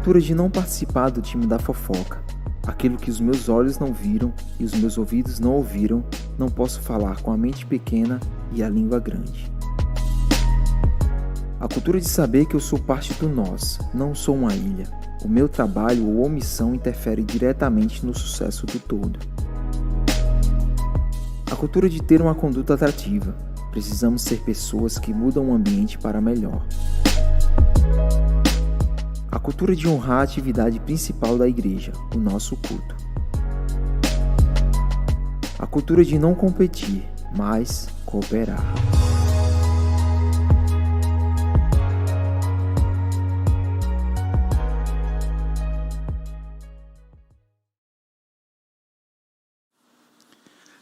cultura de não participar do time da fofoca. Aquilo que os meus olhos não viram e os meus ouvidos não ouviram, não posso falar com a mente pequena e a língua grande. A cultura de saber que eu sou parte do nós, não sou uma ilha. O meu trabalho ou omissão interfere diretamente no sucesso do todo. A cultura de ter uma conduta atrativa. Precisamos ser pessoas que mudam o ambiente para melhor. A cultura de honrar a atividade principal da igreja, o nosso culto. A cultura de não competir, mas cooperar.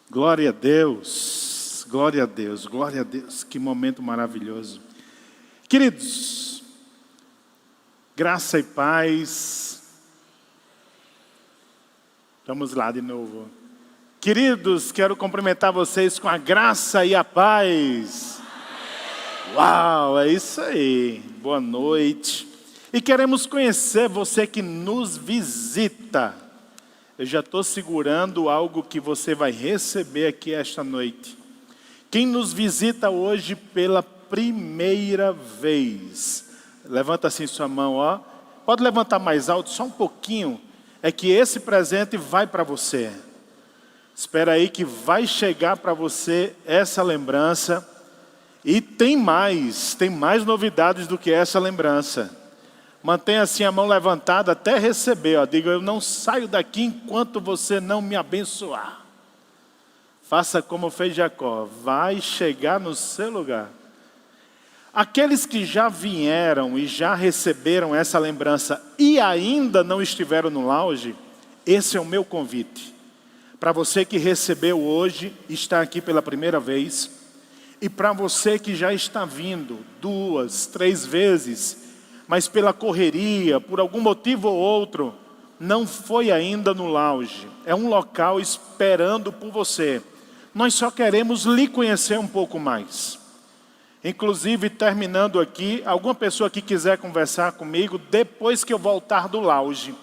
Glória a Deus, glória a Deus, glória a Deus, que momento maravilhoso. Queridos, graça e paz. Vamos lá de novo. Queridos, quero cumprimentar vocês com a graça e a paz. Uau, é isso aí. Boa noite. E queremos conhecer você que nos visita. Eu já estou segurando algo que você vai receber aqui esta noite. Quem nos visita hoje pela primeira vez, levanta assim sua mão, ó. Pode levantar mais alto, só um pouquinho. É que esse presente vai para você. Espera aí que vai chegar para você essa lembrança. E tem mais novidades do que essa lembrança. Mantenha assim a mão levantada até receber. Ó. Diga, eu não saio daqui enquanto você não me abençoar. Faça como fez Jacó. Vai chegar no seu lugar. Aqueles que já vieram e já receberam essa lembrança e ainda não estiveram no lounge, esse é o meu convite. Para você que recebeu hoje, está aqui pela primeira vez. E para você que já está vindo 2, 3 vezes, mas pela correria, por algum motivo ou outro, não foi ainda no lounge. É um local esperando por você. Nós só queremos lhe conhecer um pouco mais. Inclusive, terminando aqui, alguma pessoa que quiser conversar comigo, depois que eu voltar do lounge,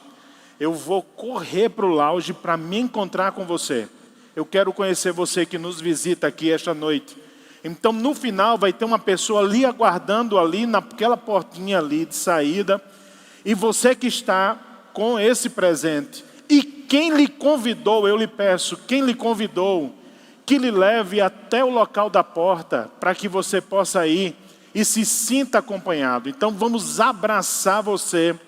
eu vou correr para o lounge para me encontrar com você. Eu quero conhecer você que nos visita aqui esta noite. Então, no final, vai ter uma pessoa ali aguardando ali, naquela portinha ali de saída. E você que está com esse presente. E quem lhe convidou, eu lhe peço, quem lhe convidou, que lhe leve até o local da porta, para que você possa ir e se sinta acompanhado. Então, vamos abraçar você.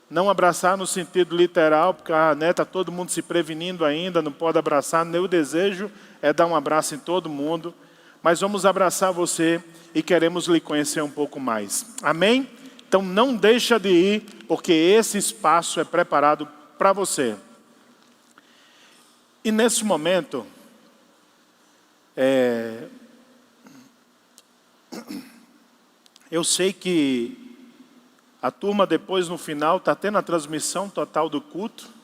Não abraçar no sentido literal, porque está todo mundo se prevenindo ainda, não pode abraçar. Meu desejo é dar um abraço em todo mundo. Mas vamos abraçar você e queremos lhe conhecer um pouco mais. Amém? Então não deixa de ir, porque esse espaço é preparado para você. E nesse momento, eu sei que a turma depois no final está tendo a transmissão total do culto.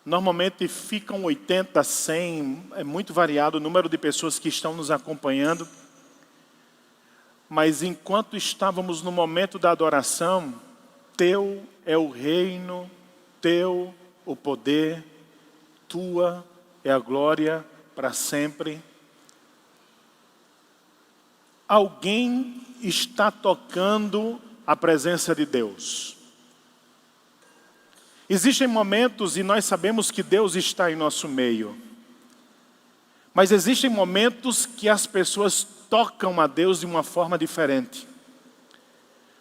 Normalmente ficam 80, 100, é muito variado o número de pessoas que estão nos acompanhando. Mas enquanto estávamos no momento da adoração, teu é o reino, teu o poder, tua é a glória para sempre. Alguém está tocando a presença de Deus. Existem momentos, e nós sabemos que Deus está em nosso meio. Mas existem momentos que as pessoas tocam a Deus de uma forma diferente.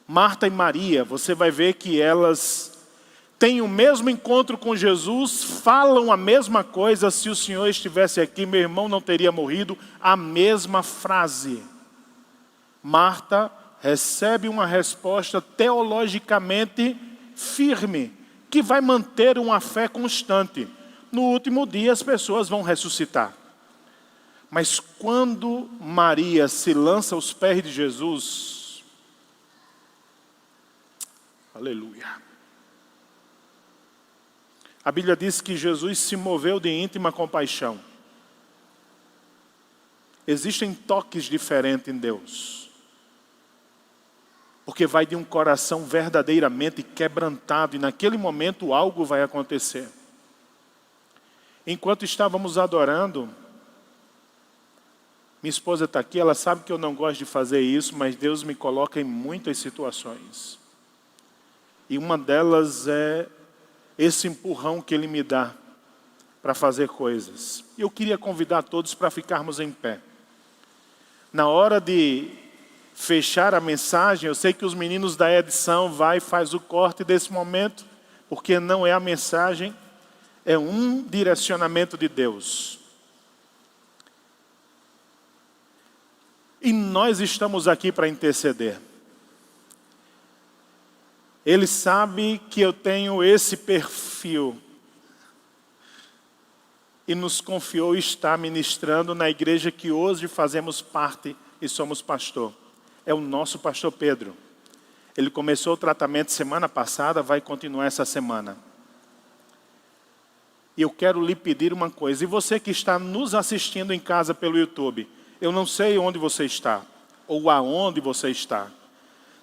Marta e Maria, você vai ver que elas têm o mesmo encontro com Jesus, falam a mesma coisa. Se o Senhor estivesse aqui, meu irmão não teria morrido. A mesma frase. Marta recebe uma resposta teologicamente firme, que vai manter uma fé constante. No último dia as pessoas vão ressuscitar. Mas quando Maria se lança aos pés de Jesus, aleluia. A Bíblia diz que Jesus se moveu de íntima compaixão. Existem toques diferentes em Deus. Porque vai de um coração verdadeiramente quebrantado, e naquele momento algo vai acontecer. Enquanto estávamos adorando, minha esposa está aqui, ela sabe que eu não gosto de fazer isso, mas Deus me coloca em muitas situações. E uma delas é esse empurrão que Ele me dá para fazer coisas. E eu queria convidar todos para ficarmos em pé. Na hora de fechar a mensagem, eu sei que os meninos da edição faz o corte desse momento, porque não é a mensagem, é um direcionamento de Deus. E nós estamos aqui para interceder. Ele sabe que eu tenho esse perfil. E nos confiou estar ministrando na igreja que hoje fazemos parte e somos pastor. É o nosso pastor Pedro. Ele começou o tratamento semana passada, vai continuar essa semana. E eu quero lhe pedir uma coisa. E você que está nos assistindo em casa pelo YouTube, eu não sei onde você está, ou aonde você está.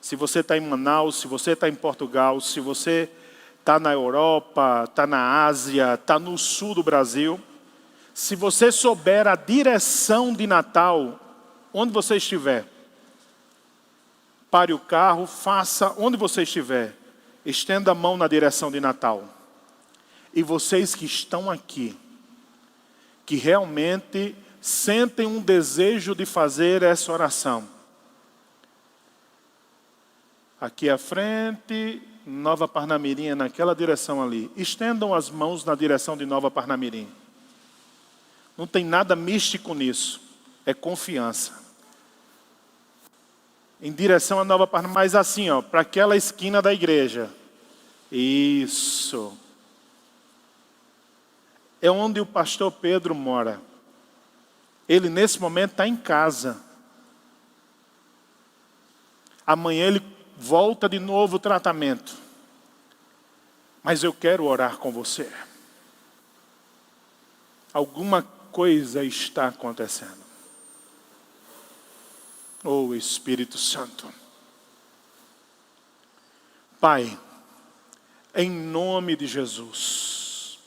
Se você está em Manaus, se você está em Portugal, se você está na Europa, está na Ásia, está no sul do Brasil. Se você souber a direção de Natal, onde você estiver, pare o carro, faça onde você estiver, estenda a mão na direção de Natal. E vocês que estão aqui, que realmente sentem um desejo de fazer essa oração. Aqui à frente, Nova Parnamirim, naquela direção ali. Estendam as mãos na direção de Nova Parnamirim. Não tem nada místico nisso, é confiança. Em direção a Nova Parnamirim, mas assim, para aquela esquina da igreja. Isso. É onde o pastor Pedro mora. Ele nesse momento está em casa. Amanhã ele volta de novo o tratamento. Mas eu quero orar com você. Alguma coisa está acontecendo. Oh Espírito Santo. Pai, em nome de Jesus,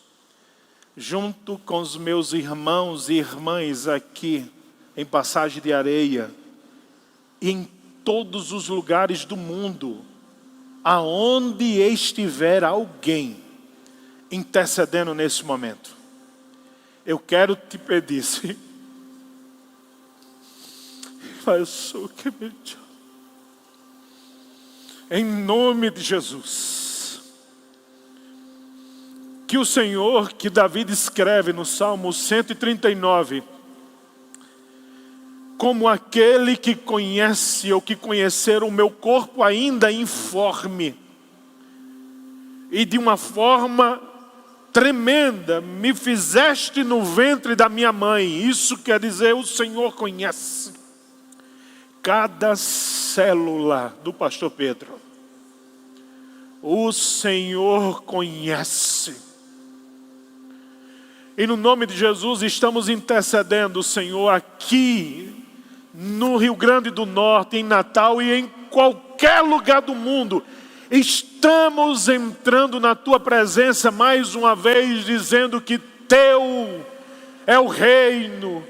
junto com os meus irmãos e irmãs aqui em Passagem de Areia e em todos os lugares do mundo, aonde estiver alguém intercedendo nesse momento, eu quero te pedir, Senhor, em nome de Jesus, que o Senhor, que Davi escreve no Salmo 139, como aquele que conhece ou que conhecer o meu corpo ainda informe, e de uma forma tremenda me fizeste no ventre da minha mãe. Isso quer dizer, o Senhor conhece cada célula do pastor Pedro. O Senhor conhece. E no nome de Jesus estamos intercedendo, Senhor, aqui no Rio Grande do Norte, em Natal e em qualquer lugar do mundo. Estamos entrando na Tua presença mais uma vez, dizendo que Teu é o reino,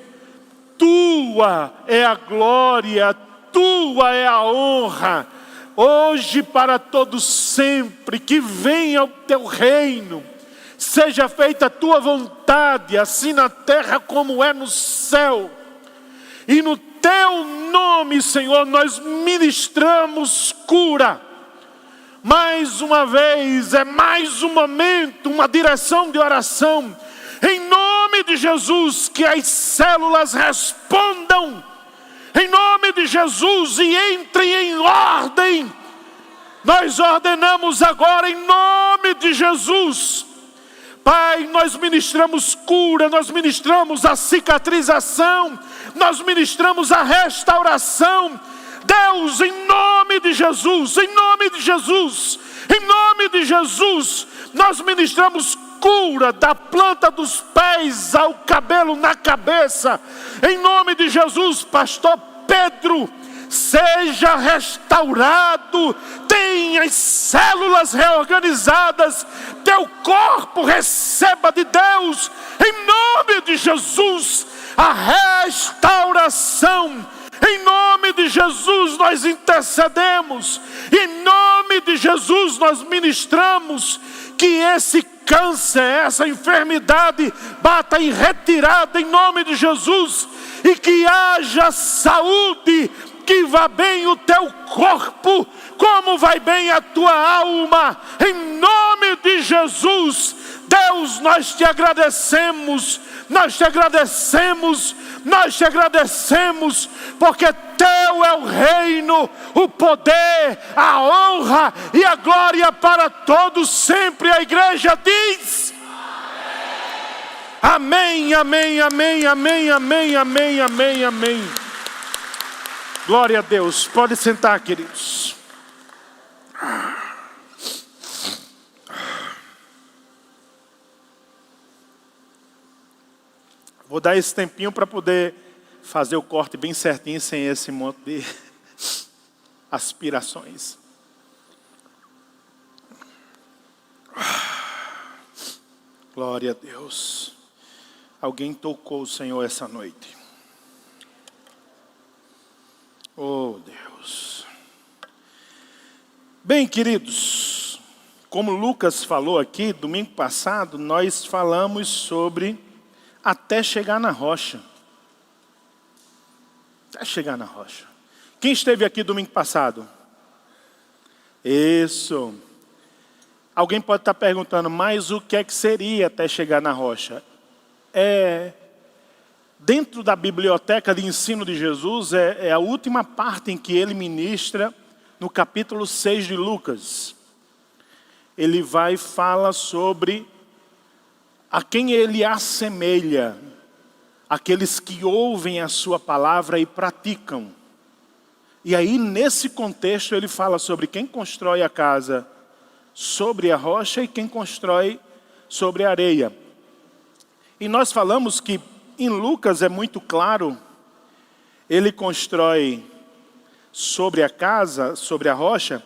Tua é a glória, Tua é a honra, hoje para todos sempre. Que venha o Teu reino, seja feita a Tua vontade, assim na terra como é no céu. E no Teu nome, Senhor, nós ministramos cura. Mais uma vez, é mais um momento, uma direção de oração. Em nome de Jesus, que as células respondam. Em nome de Jesus, e entrem em ordem. Nós ordenamos agora em nome de Jesus. Pai, nós ministramos cura, nós ministramos a cicatrização, nós ministramos a restauração. Deus, em nome de Jesus, em nome de Jesus, em nome de Jesus, nós ministramos cura da planta dos pés ao cabelo na cabeça. Em nome de Jesus, pastor Pedro, seja restaurado, tenha as células reorganizadas, teu corpo receba de Deus, em nome de Jesus, a restauração. Em nome de Jesus nós intercedemos, em nome de Jesus nós ministramos que esse câncer, essa enfermidade bata em retirada em nome de Jesus, e que haja saúde, que vá bem o teu corpo, como vai bem a tua alma, em nome de Jesus. Deus, nós te agradecemos, nós te agradecemos, nós te agradecemos, porque teu é o reino, o poder, a honra e a glória para todos sempre. A igreja diz: amém, amém, amém, amém, amém, amém, amém, amém. Glória a Deus. Pode sentar, queridos. Vou dar esse tempinho para poder fazer o corte bem certinho, sem esse monte de aspirações. Glória a Deus. Alguém tocou o Senhor essa noite. Oh Deus. Bem, queridos, como Lucas falou aqui, domingo passado, nós falamos sobre até chegar na rocha. Até chegar na rocha. Quem esteve aqui domingo passado? Isso. Alguém pode estar perguntando, mas o que é que seria até chegar na rocha? Dentro da biblioteca de ensino de Jesus, é a última parte em que ele ministra no capítulo 6 de Lucas. Ele vai e fala sobre a quem ele assemelha, aqueles que ouvem a sua palavra e praticam. E aí, nesse contexto, ele fala sobre quem constrói a casa sobre a rocha e quem constrói sobre a areia. E nós falamos que em Lucas é muito claro, ele constrói sobre a casa, sobre a rocha,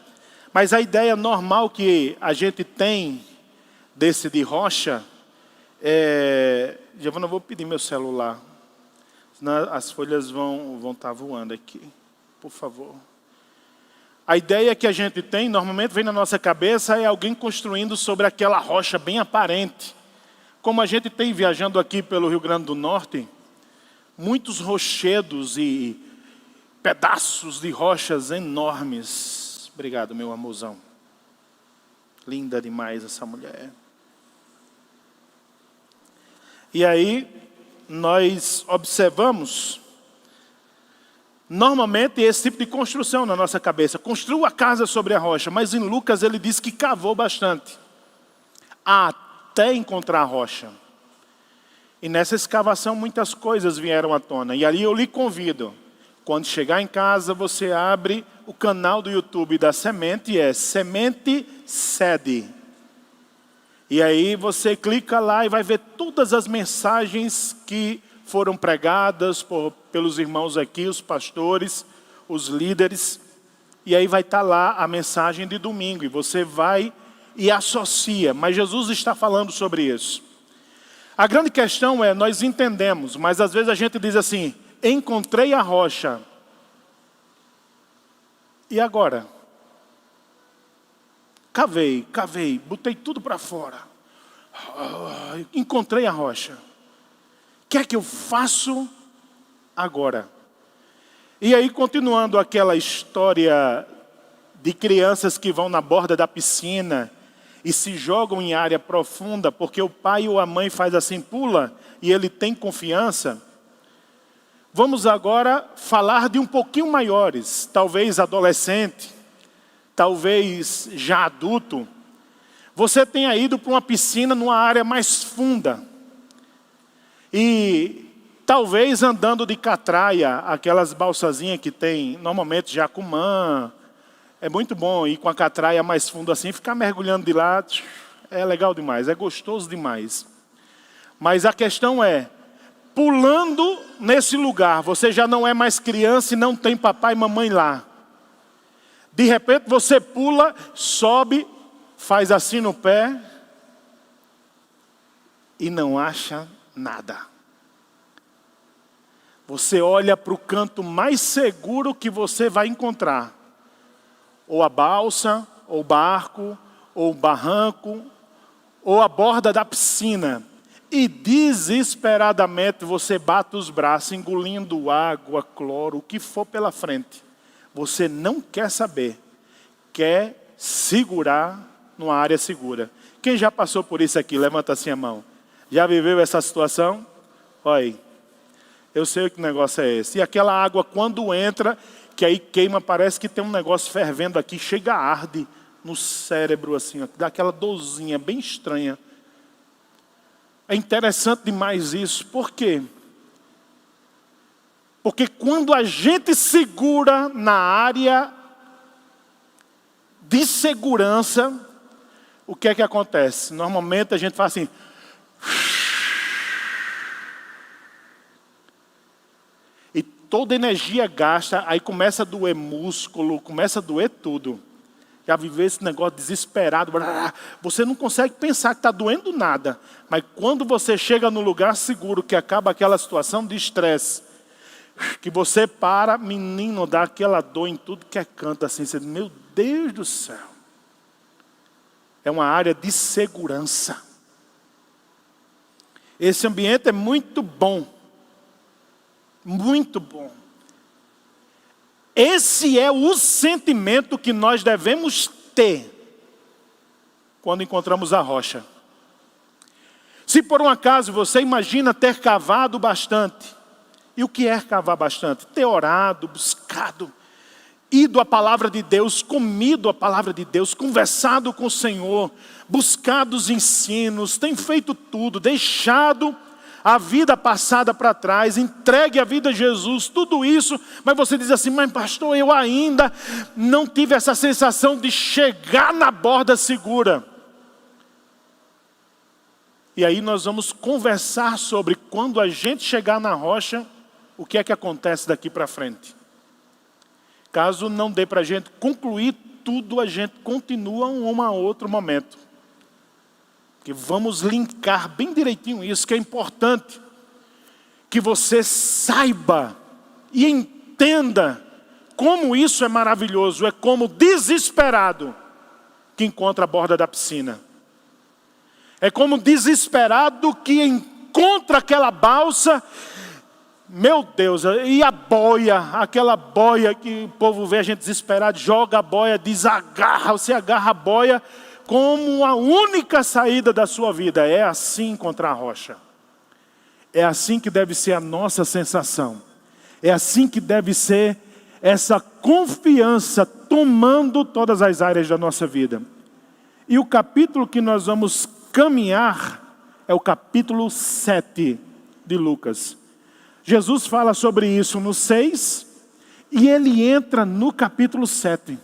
mas a ideia normal que a gente tem desse de rocha Giovana, eu vou pedir meu celular, senão as folhas vão estar voando aqui, por favor. A ideia que a gente tem, normalmente vem na nossa cabeça, é alguém construindo sobre aquela rocha bem aparente. Como a gente tem viajando aqui pelo Rio Grande do Norte, muitos rochedos e pedaços de rochas enormes. Obrigado, meu amorzão. Linda demais essa mulher. E aí, nós observamos, normalmente, esse tipo de construção na nossa cabeça. Construa a casa sobre a rocha, mas em Lucas ele diz que cavou bastante, até encontrar a rocha. E nessa escavação muitas coisas vieram à tona. E ali eu lhe convido, quando chegar em casa, você abre o canal do YouTube da Semente, Semente Sede. E aí você clica lá e vai ver todas as mensagens que foram pregadas pelos irmãos aqui, os pastores, os líderes. E aí vai estar lá a mensagem de domingo. E você vai e associa. Mas Jesus está falando sobre isso. A grande questão é, nós entendemos, mas às vezes a gente diz assim, encontrei a rocha. E agora? Cavei, botei tudo para fora. Encontrei a rocha. O que é que eu faço agora? E aí, continuando aquela história de crianças que vão na borda da piscina e se jogam em área profunda, porque o pai ou a mãe faz assim, pula, e ele tem confiança. Vamos agora falar de um pouquinho maiores, talvez adolescente, talvez já adulto. Você tenha ido para uma piscina numa área mais funda. E talvez andando de catraia, aquelas balsazinhas que tem normalmente Jacumã. É muito bom ir com a catraia mais fundo assim, ficar mergulhando de lá, é legal demais, é gostoso demais. Mas a questão é, pulando nesse lugar. Você já não é mais criança e não tem papai e mamãe lá. De repente você pula, sobe, faz assim no pé e não acha nada. Você olha para o canto mais seguro que você vai encontrar. Ou a balsa, ou o barco, ou o barranco, ou a borda da piscina. E desesperadamente você bate os braços, engolindo água, cloro, o que for pela frente. Você não quer saber. Quer segurar numa área segura. Quem já passou por isso aqui? Levanta assim a mão. Já viveu essa situação? Olha aí. Eu sei o que negócio é esse. E aquela água quando entra, que aí queima, parece que tem um negócio fervendo aqui, chega a arde no cérebro assim, dá aquela dorzinha bem estranha. É interessante demais isso. Por quê? Porque quando a gente segura na área de segurança, o que é que acontece? Normalmente a gente faz assim. E toda energia gasta, aí começa a doer músculo, começa a doer tudo. Já viveu esse negócio desesperado, você não consegue pensar que está doendo nada. Mas quando você chega no lugar seguro, que acaba aquela situação de estresse, que você para, menino, dá aquela dor em tudo que é canto, assim, você diz, meu Deus do céu. É uma área de segurança. Esse ambiente é muito bom. Muito bom. Esse é o sentimento que nós devemos ter quando encontramos a rocha. Se por um acaso você imagina ter cavado bastante, e o que é cavar bastante? Ter orado, buscado, ido à palavra de Deus, comido a palavra de Deus, conversado com o Senhor, buscado os ensinos, tem feito tudo, deixado a vida passada para trás, entregue a vida a Jesus, tudo isso, mas você diz assim, mas pastor, eu ainda não tive essa sensação de chegar na borda segura. E aí nós vamos conversar sobre quando a gente chegar na rocha, o que é que acontece daqui para frente. Caso não dê para a gente concluir tudo, a gente continua um a outro momento. Que vamos linkar bem direitinho isso, que é importante. Que você saiba e entenda como isso é maravilhoso. É como desesperado que encontra a borda da piscina. É como desesperado que encontra aquela balsa. Meu Deus, e a boia, aquela boia que o povo vê a gente desesperado, joga a boia, desagarra, você agarra a boia como a única saída da sua vida. É assim encontrar a rocha. É assim que deve ser a nossa sensação. É assim que deve ser essa confiança tomando todas as áreas da nossa vida. E o capítulo que nós vamos caminhar é o capítulo 7 de Lucas. Jesus fala sobre isso no 6 e ele entra no capítulo 7.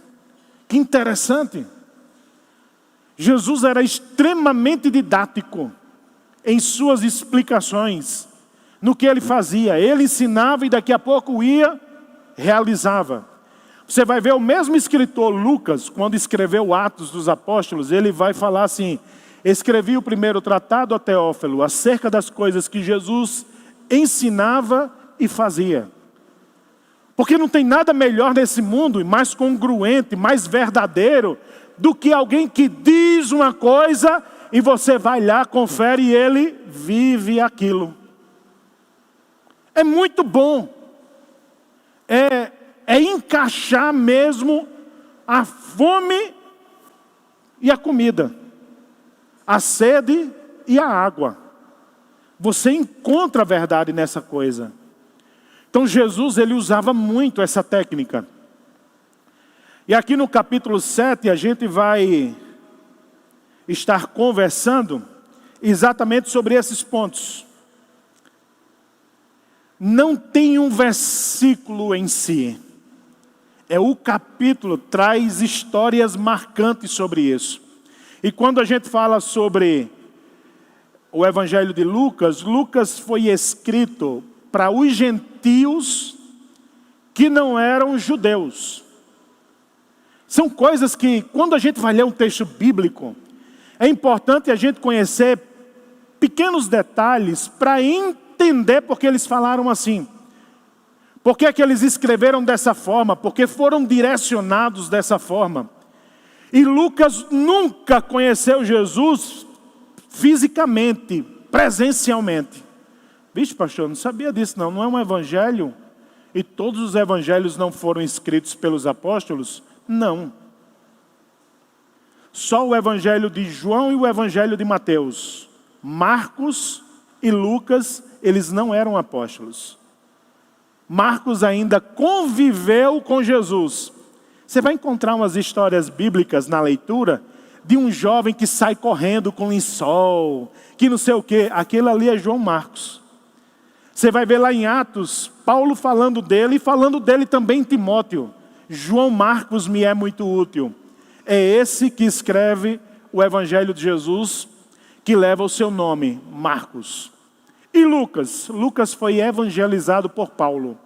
Que interessante. Jesus era extremamente didático em suas explicações, no que ele fazia. Ele ensinava e daqui a pouco realizava. Você vai ver o mesmo escritor, Lucas, quando escreveu Atos dos Apóstolos, ele vai falar assim, escrevi o primeiro tratado a Teófilo, acerca das coisas que Jesus ensinava e fazia. Porque não tem nada melhor nesse mundo, e mais congruente, mais verdadeiro, do que alguém que diz uma coisa e você vai lá, confere e ele vive aquilo. É muito bom. É encaixar mesmo a fome e a comida, a sede e a água. Você encontra a verdade nessa coisa. Então Jesus, ele usava muito essa técnica. E aqui no capítulo 7 a gente vai estar conversando exatamente sobre esses pontos. Não tem um versículo em si. O capítulo traz histórias marcantes sobre isso. E quando a gente fala sobre o Evangelho de Lucas, Lucas foi escrito para os gentios que não eram judeus. São coisas que, quando a gente vai ler um texto bíblico, é importante a gente conhecer pequenos detalhes para entender porque eles falaram assim. Por que é que eles escreveram dessa forma? Porque foram direcionados dessa forma. E Lucas nunca conheceu Jesus fisicamente, presencialmente. Vixe, pastor, eu não sabia disso não. Não é um evangelho? E todos os evangelhos não foram escritos pelos apóstolos? Não. Só o evangelho de João e o evangelho de Mateus. Marcos e Lucas, eles não eram apóstolos. Marcos ainda conviveu com Jesus. Você vai encontrar umas histórias bíblicas na leitura de um jovem que sai correndo com lençol, que não sei o quê. Aquele ali é João Marcos. Você vai ver lá em Atos, Paulo falando dele e falando dele também em Timóteo. João Marcos me é muito útil. É esse que escreve o Evangelho de Jesus, que leva o seu nome, Marcos. E Lucas? Lucas foi evangelizado por Paulo.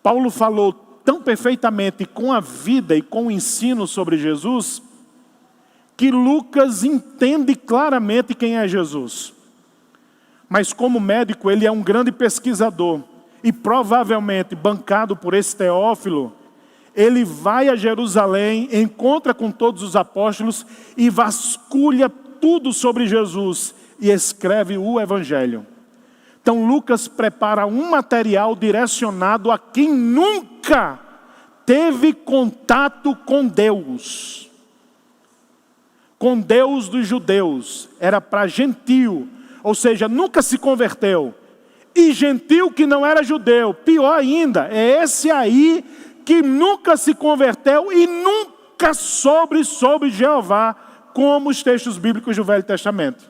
Paulo falou tão perfeitamente com a vida e com o ensino sobre Jesus, que Lucas entende claramente quem é Jesus. Mas como médico, ele é um grande pesquisador. E provavelmente, bancado por esse Teófilo, ele vai a Jerusalém, encontra com todos os apóstolos e vasculha tudo sobre Jesus e escreve o Evangelho. Então Lucas prepara um material direcionado a quem nunca teve contato com Deus. Com Deus dos judeus. Era para gentio, ou seja, nunca se converteu. E gentio que não era judeu, pior ainda, é esse aí que nunca se converteu e nunca soube sobre Jeová, como os textos bíblicos do Velho Testamento.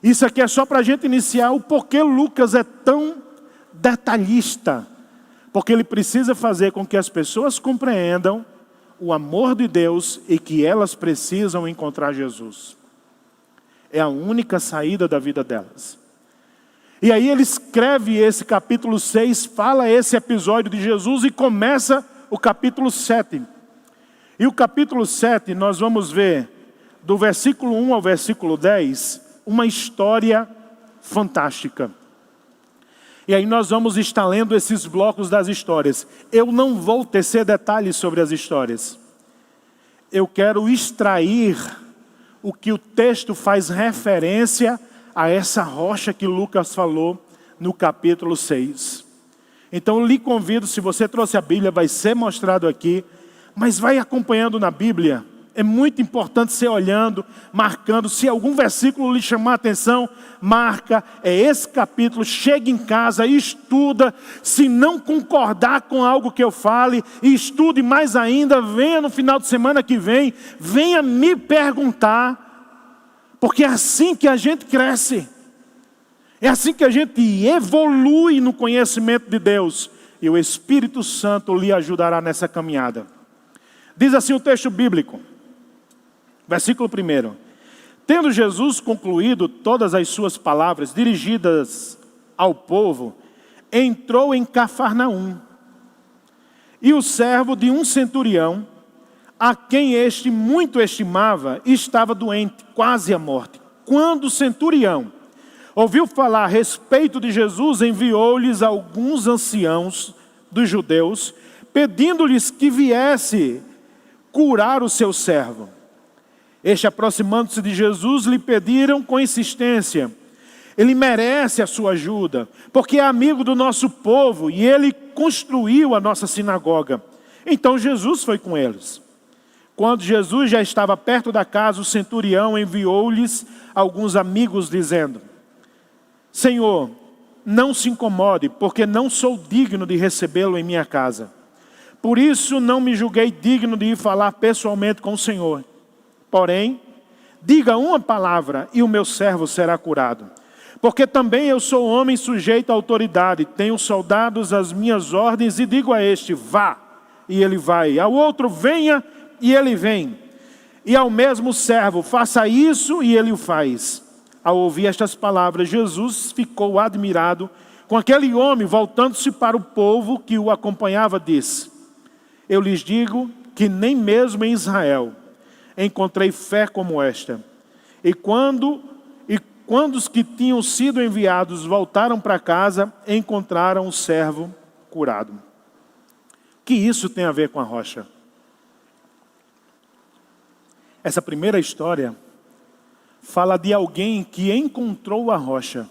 Isso aqui é só para a gente iniciar o porquê Lucas é tão detalhista. Porque ele precisa fazer com que as pessoas compreendam o amor de Deus e que elas precisam encontrar Jesus. É a única saída da vida delas. E aí ele escreve esse capítulo 6, fala esse episódio de Jesus e começa o capítulo 7. E o capítulo 7 nós vamos ver do versículo 1 ao versículo 10, uma história fantástica. E aí nós vamos estar lendo esses blocos das histórias. Eu não vou tecer detalhes sobre as histórias. Eu quero extrair o que o texto faz referência a essa rocha que Lucas falou no capítulo 6. Então eu lhe convido, se você trouxe a Bíblia, vai ser mostrado aqui, mas vai acompanhando na Bíblia. É muito importante você olhando, marcando. Se algum versículo lhe chamar a atenção, marca. É esse capítulo. Chega em casa e estuda. Se não concordar com algo que eu fale, estude mais ainda. Venha no final de semana que vem. Venha me perguntar. Porque é assim que a gente cresce. É assim que a gente evolui no conhecimento de Deus. E o Espírito Santo lhe ajudará nessa caminhada. Diz assim o texto bíblico. Versículo 1. Tendo Jesus concluído todas as suas palavras dirigidas ao povo, entrou em Cafarnaum. E o servo de um centurião, a quem este muito estimava, estava doente, quase à morte. Quando o centurião ouviu falar a respeito de Jesus, enviou-lhes alguns anciãos dos judeus, pedindo-lhes que viesse curar o seu servo. Este, aproximando-se de Jesus, lhe pediram com insistência: ele merece a sua ajuda, porque é amigo do nosso povo e ele construiu a nossa sinagoga. Então Jesus foi com eles. Quando Jesus já estava perto da casa, o centurião enviou-lhes alguns amigos, dizendo: Senhor, não se incomode, porque não sou digno de recebê-lo em minha casa. Por isso não me julguei digno de ir falar pessoalmente com o Senhor. Porém, diga uma palavra e o meu servo será curado. Porque também eu sou homem sujeito à autoridade, tenho soldados às minhas ordens e digo a este: vá, e ele vai. Ao outro: venha, e ele vem. E ao mesmo servo: faça isso, e ele o faz. Ao ouvir estas palavras, Jesus ficou admirado com aquele homem. Voltando-se para o povo que o acompanhava, disse: eu lhes digo que nem mesmo em Israel encontrei fé como esta. E quando os que tinham sido enviados voltaram para casa, encontraram o servo curado. O que isso tem a ver com a rocha? Essa primeira história fala de alguém que encontrou a rocha,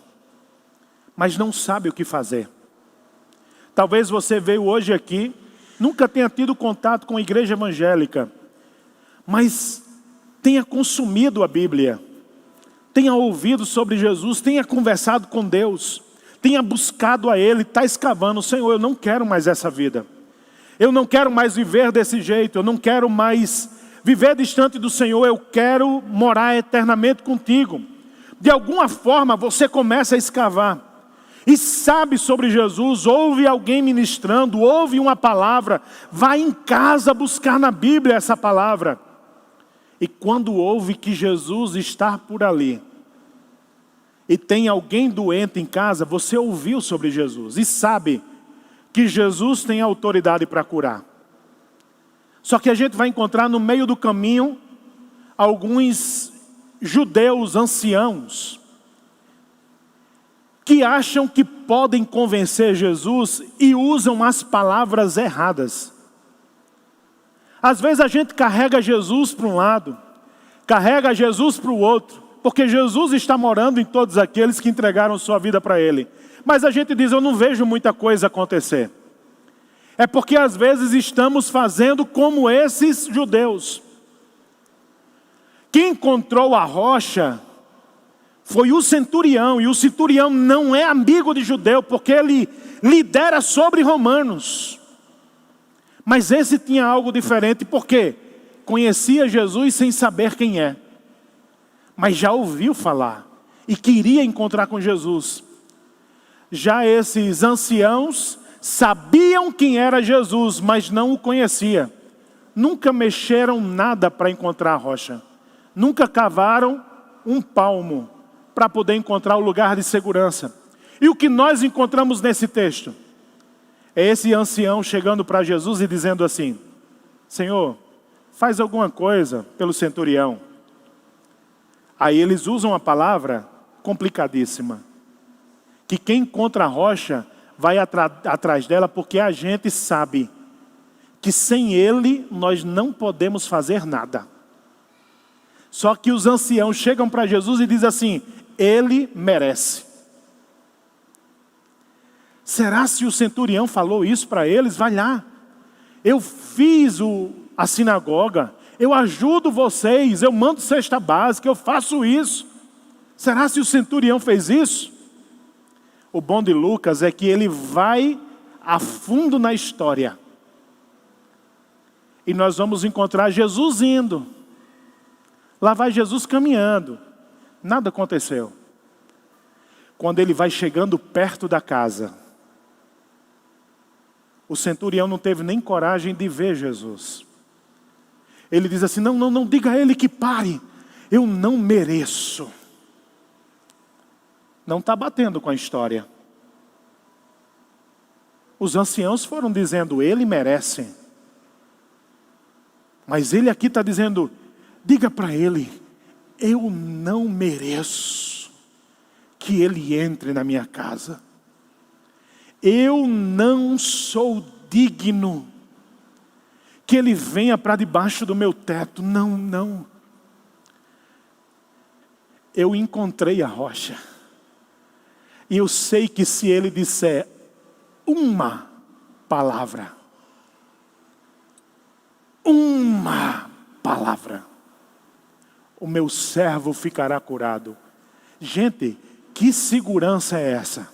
mas não sabe o que fazer. Talvez você veio hoje aqui, nunca tenha tido contato com a igreja evangélica, mas tenha consumido a Bíblia, tenha ouvido sobre Jesus, tenha conversado com Deus, tenha buscado a Ele, está escavando: Senhor, eu não quero mais essa vida. Eu não quero mais viver desse jeito, eu não quero mais viver distante do Senhor, eu quero morar eternamente contigo. De alguma forma você começa a escavar e sabe sobre Jesus, ouve alguém ministrando, ouve uma palavra, vai em casa buscar na Bíblia essa palavra. E quando ouve que Jesus está por ali e tem alguém doente em casa, você ouviu sobre Jesus e sabe que Jesus tem autoridade para curar. Só que a gente vai encontrar no meio do caminho alguns judeus anciãos que acham que podem convencer Jesus e usam as palavras erradas. Às vezes a gente carrega Jesus para um lado, carrega Jesus para o outro, porque Jesus está morando em todos aqueles que entregaram sua vida para Ele. Mas a gente diz: eu não vejo muita coisa acontecer. É porque às vezes estamos fazendo como esses judeus. Quem encontrou a rocha foi o centurião, e o centurião não é amigo de judeu, porque ele lidera sobre romanos. Mas esse tinha algo diferente, porque conhecia Jesus sem saber quem é, mas já ouviu falar e queria encontrar com Jesus. Já esses anciãos sabiam quem era Jesus, mas não o conhecia. Nunca mexeram nada para encontrar a rocha. Nunca cavaram um palmo para poder encontrar o lugar de segurança. E o que nós encontramos nesse texto? É esse ancião chegando para Jesus e dizendo assim: Senhor, faz alguma coisa pelo centurião. Aí eles usam a palavra complicadíssima, que quem encontra a rocha vai atrás dela, porque a gente sabe que sem ele nós não podemos fazer nada. Só que os anciãos chegam para Jesus e dizem assim: ele merece. Será se o centurião falou isso para eles? Vai lá, eu fiz a sinagoga, eu ajudo vocês, eu mando cesta básica, eu faço isso. Será se o centurião fez isso? O bom de Lucas é que ele vai a fundo na história. E nós vamos encontrar Jesus indo. Lá vai Jesus caminhando. Nada aconteceu. Quando ele vai chegando perto da casa, o centurião não teve nem coragem de ver Jesus. Ele diz assim: não diga a ele que pare. Eu não mereço. Não está batendo com a história. Os anciãos foram dizendo: ele merece. Mas ele aqui está dizendo: diga para ele, eu não mereço que ele entre na minha casa. Eu não sou digno que ele venha para debaixo do meu teto. Não. Eu encontrei a rocha. E eu sei que se ele disser uma palavra, o meu servo ficará curado. Gente, que segurança é essa?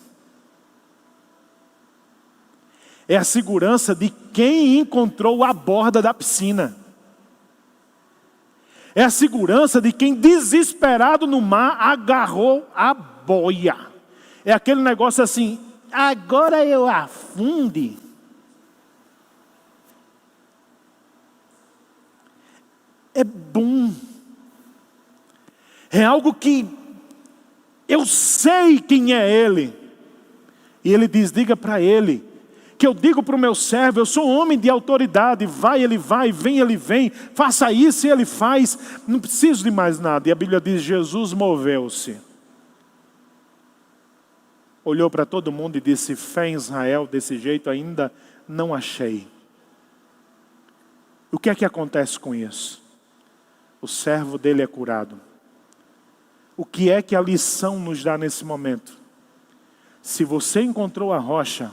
É a segurança de quem encontrou a borda da piscina. É a segurança de quem, desesperado no mar, agarrou a boia. É aquele negócio assim: agora eu afunde. É bom. É algo que Eu sei quem é ele. E ele diz, diga para ele, que eu digo para o meu servo, eu sou homem de autoridade, vai, ele vai, vem, ele vem, faça isso e ele faz, não preciso de mais nada. E a Bíblia diz, Jesus moveu-se. Olhou para todo mundo e disse, fé em Israel, desse jeito ainda não achei. O que é que acontece com isso? O servo dele é curado. O que é que a lição nos dá nesse momento? Se você encontrou a rocha,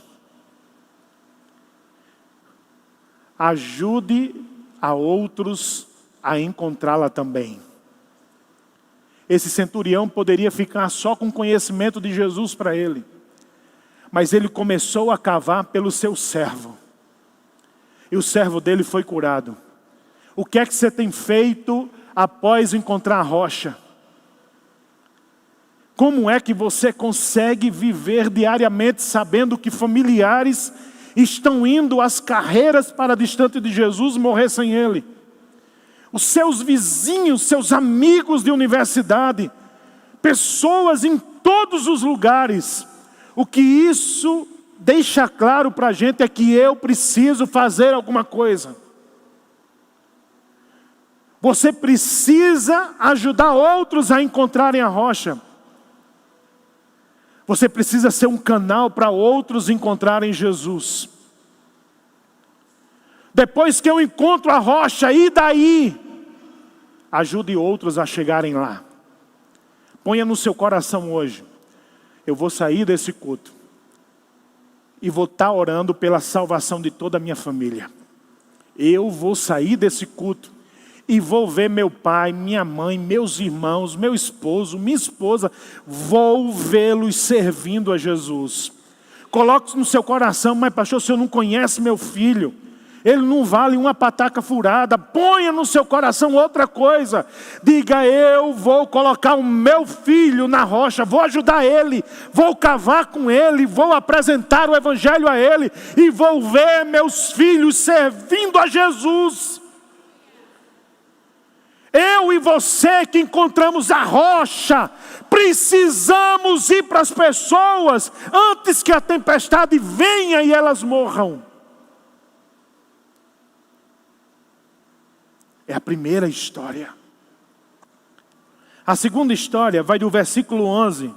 ajude a outros a encontrá-la também. Esse centurião poderia ficar só com conhecimento de Jesus para ele. Mas ele começou a cavar pelo seu servo. E o servo dele foi curado. O que é que você tem feito após encontrar a rocha? Como é que você consegue viver diariamente sabendo que familiares estão indo às carreiras para distante de Jesus morrer sem ele? Os seus vizinhos, seus amigos de universidade, pessoas em todos os lugares. O que isso deixa claro para a gente é que eu preciso fazer alguma coisa. Você precisa ajudar outros a encontrarem a rocha. Você precisa ser um canal para outros encontrarem Jesus. Depois que eu encontro a rocha, e daí? Ajude outros a chegarem lá. Ponha no seu coração hoje. Eu vou sair desse culto e vou estar orando pela salvação de toda a minha família. Eu vou sair desse culto e vou ver meu pai, minha mãe, meus irmãos, meu esposo, minha esposa. Vou vê-los servindo a Jesus. Coloque no seu coração, mas pastor, o senhor não conhece meu filho. Ele não vale uma pataca furada. Ponha no seu coração outra coisa. Diga, eu vou colocar o meu filho na rocha, vou ajudar ele, vou cavar com ele, vou apresentar o evangelho a ele e vou ver meus filhos servindo a Jesus. Eu e você que encontramos a rocha, precisamos ir para as pessoas antes que a tempestade venha e elas morram. É a primeira história. A segunda história vai do versículo 11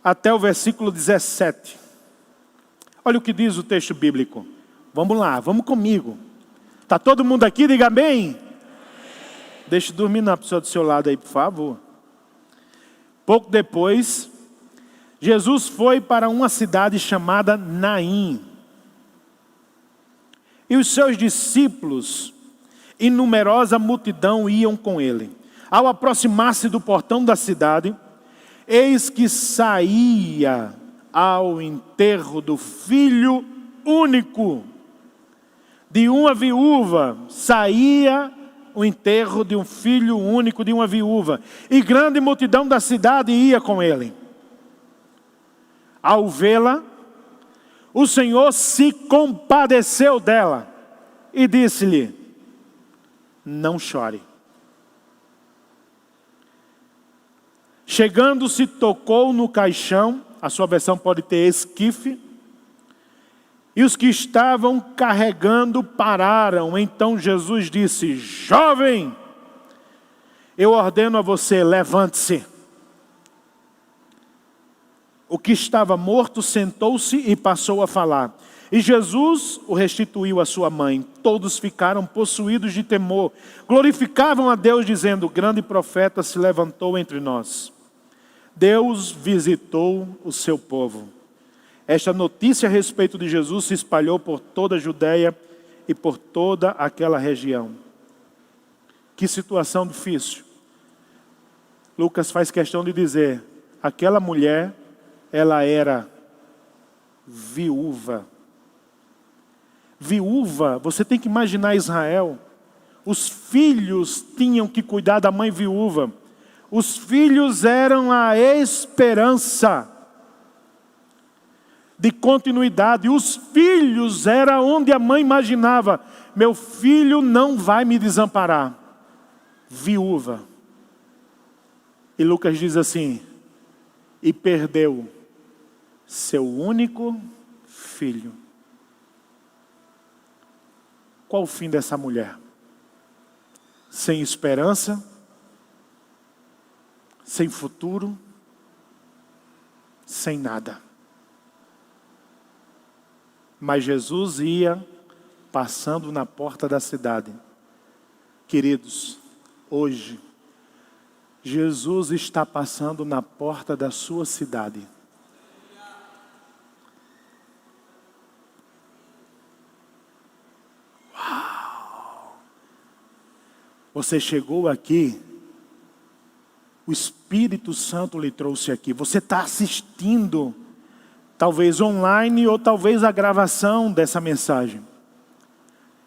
até o versículo 17. Olha o que diz o texto bíblico. Vamos lá, vamos comigo. Está todo mundo aqui? Diga amém. Deixa eu dormir na pessoa do seu lado aí, por favor. Pouco depois, Jesus foi para uma cidade chamada Naim. E os seus discípulos e numerosa multidão iam com ele. Ao aproximar-se do portão da cidade, eis que saía ao enterro do filho único de uma viúva. Saía o enterro de um filho único de uma viúva. E grande multidão da cidade ia com ele. Ao vê-la, o Senhor se compadeceu dela e disse-lhe, não chore. Chegando-se, tocou no caixão, a sua versão pode ter esquife, e os que estavam carregando pararam. Então Jesus disse, jovem, eu ordeno a você, levante-se. O que estava morto sentou-se e passou a falar. E Jesus o restituiu à sua mãe. Todos ficaram possuídos de temor. Glorificavam a Deus, dizendo, grande profeta se levantou entre nós. Deus visitou o seu povo. Esta notícia a respeito de Jesus se espalhou por toda a Judeia e por toda aquela região. Que situação difícil. Lucas faz questão de dizer, aquela mulher, ela era viúva. Viúva, você tem que imaginar Israel. Os filhos tinham que cuidar da mãe viúva. Os filhos eram a esperança de continuidade. Os filhos era onde a mãe imaginava, meu filho não vai me desamparar. viúva. E Lucas diz assim: e perdeu seu único filho. Qual o fim dessa mulher? Sem esperança, sem futuro, sem nada. Mas Jesus ia passando na porta da cidade. Queridos, hoje, Jesus está passando na porta da sua cidade. Uau! Você chegou aqui, o Espírito Santo lhe trouxe aqui. Você está assistindo, talvez online ou talvez a gravação dessa mensagem.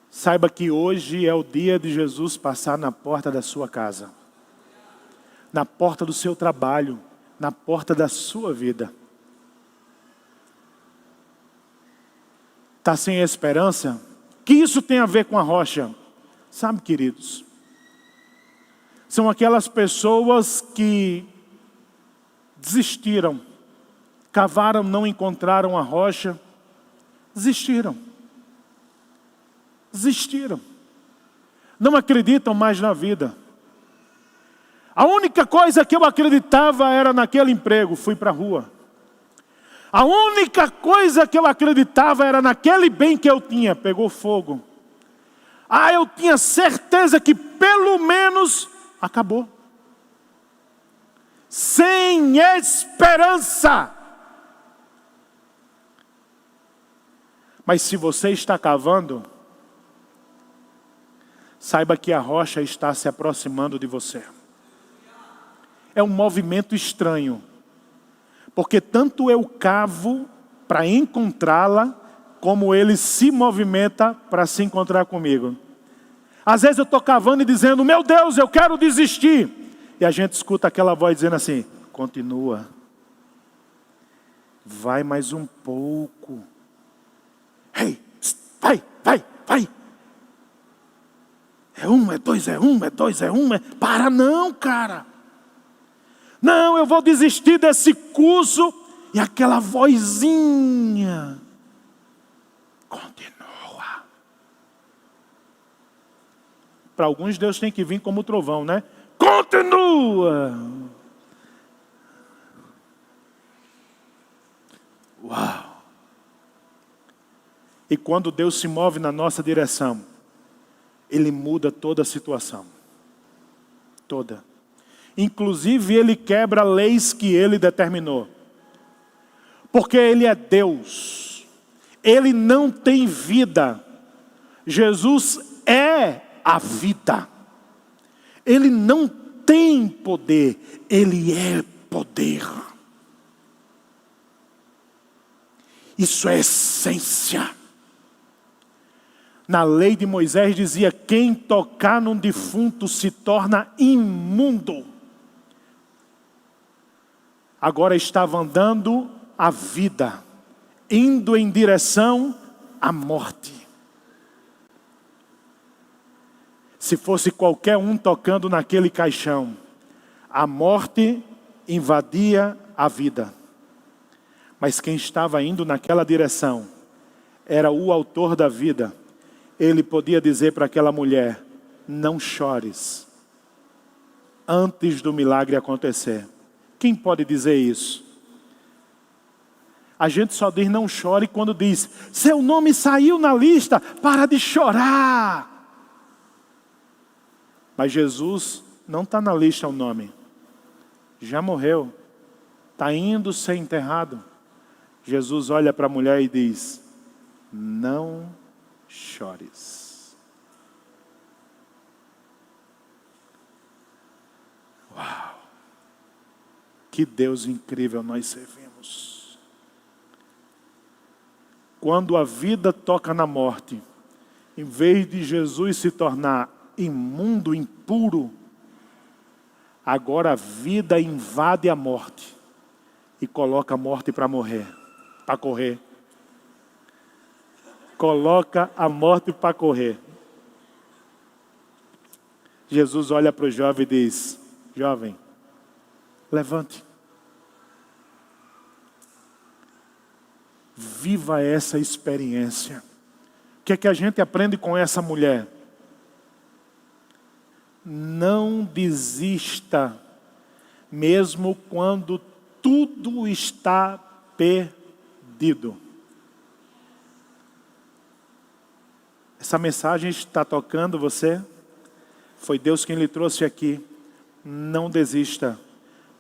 Saiba que hoje é o dia de Jesus passar na porta da sua casa, na porta do seu trabalho, na porta da sua vida. Está sem esperança? O que isso tem a ver com a rocha? Sabe, queridos, são aquelas pessoas que desistiram, cavaram, não encontraram a rocha, desistiram. Não acreditam mais na vida. A única coisa que eu acreditava era naquele emprego, fui para a rua. A única coisa que eu acreditava era naquele bem que eu tinha, pegou fogo. Eu tinha certeza que pelo menos acabou. Sem esperança. Mas se você está cavando, saiba que a rocha está se aproximando de você. É um movimento estranho, porque tanto eu cavo para encontrá-la, como ele se movimenta para se encontrar comigo. Às vezes eu estou cavando e dizendo: meu Deus, eu quero desistir. E a gente escuta aquela voz dizendo assim: continua. Vai mais um pouco. Ei, vai. É um, é dois, é um, é dois, é um. Para não, cara. Não, eu vou desistir desse curso. E aquela vozinha: continua. Para alguns Deus tem que vir como trovão, né? Continua. Uau. E quando Deus se move na nossa direção, Ele muda toda a situação. Toda. Inclusive Ele quebra leis que Ele determinou. Porque Ele é Deus. Ele não tem vida. Jesus é a vida. Ele não tem poder. Ele é poder. Isso é essência. Na lei de Moisés dizia: quem tocar num defunto se torna imundo. Agora estava andando a vida, indo em direção à morte. Se fosse qualquer um tocando naquele caixão, a morte invadia a vida. Mas quem estava indo naquela direção era o autor da vida. Ele podia dizer para aquela mulher: não chores, antes do milagre acontecer. Quem pode dizer isso? A gente só diz não chore quando diz: seu nome saiu na lista, para de chorar. Mas Jesus não está na lista o nome. Já morreu, está indo ser enterrado. Jesus olha para a mulher e diz: não chores. Uau! Que Deus incrível nós servimos. Quando a vida toca na morte, em vez de Jesus se tornar imundo, impuro, agora a vida invade a morte e coloca a morte para morrer, para correr. Coloca a morte para correr. Jesus olha para o jovem e diz: jovem, levante. Viva essa experiência. O que é que a gente aprende com essa mulher? Não desista, mesmo quando tudo está perdido. Essa mensagem está tocando você? Foi Deus quem lhe trouxe aqui. Não desista.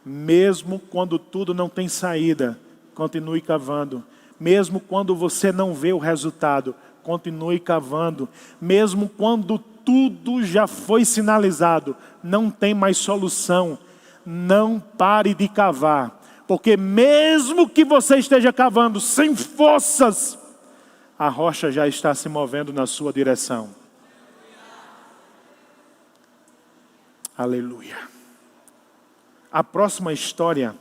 Mesmo quando tudo não tem saída, continue cavando. Mesmo quando você não vê o resultado, continue cavando. Mesmo quando tudo já foi sinalizado, não tem mais solução, não pare de cavar. Porque mesmo que você esteja cavando sem forças, a rocha já está se movendo na sua direção. Aleluia. A próxima história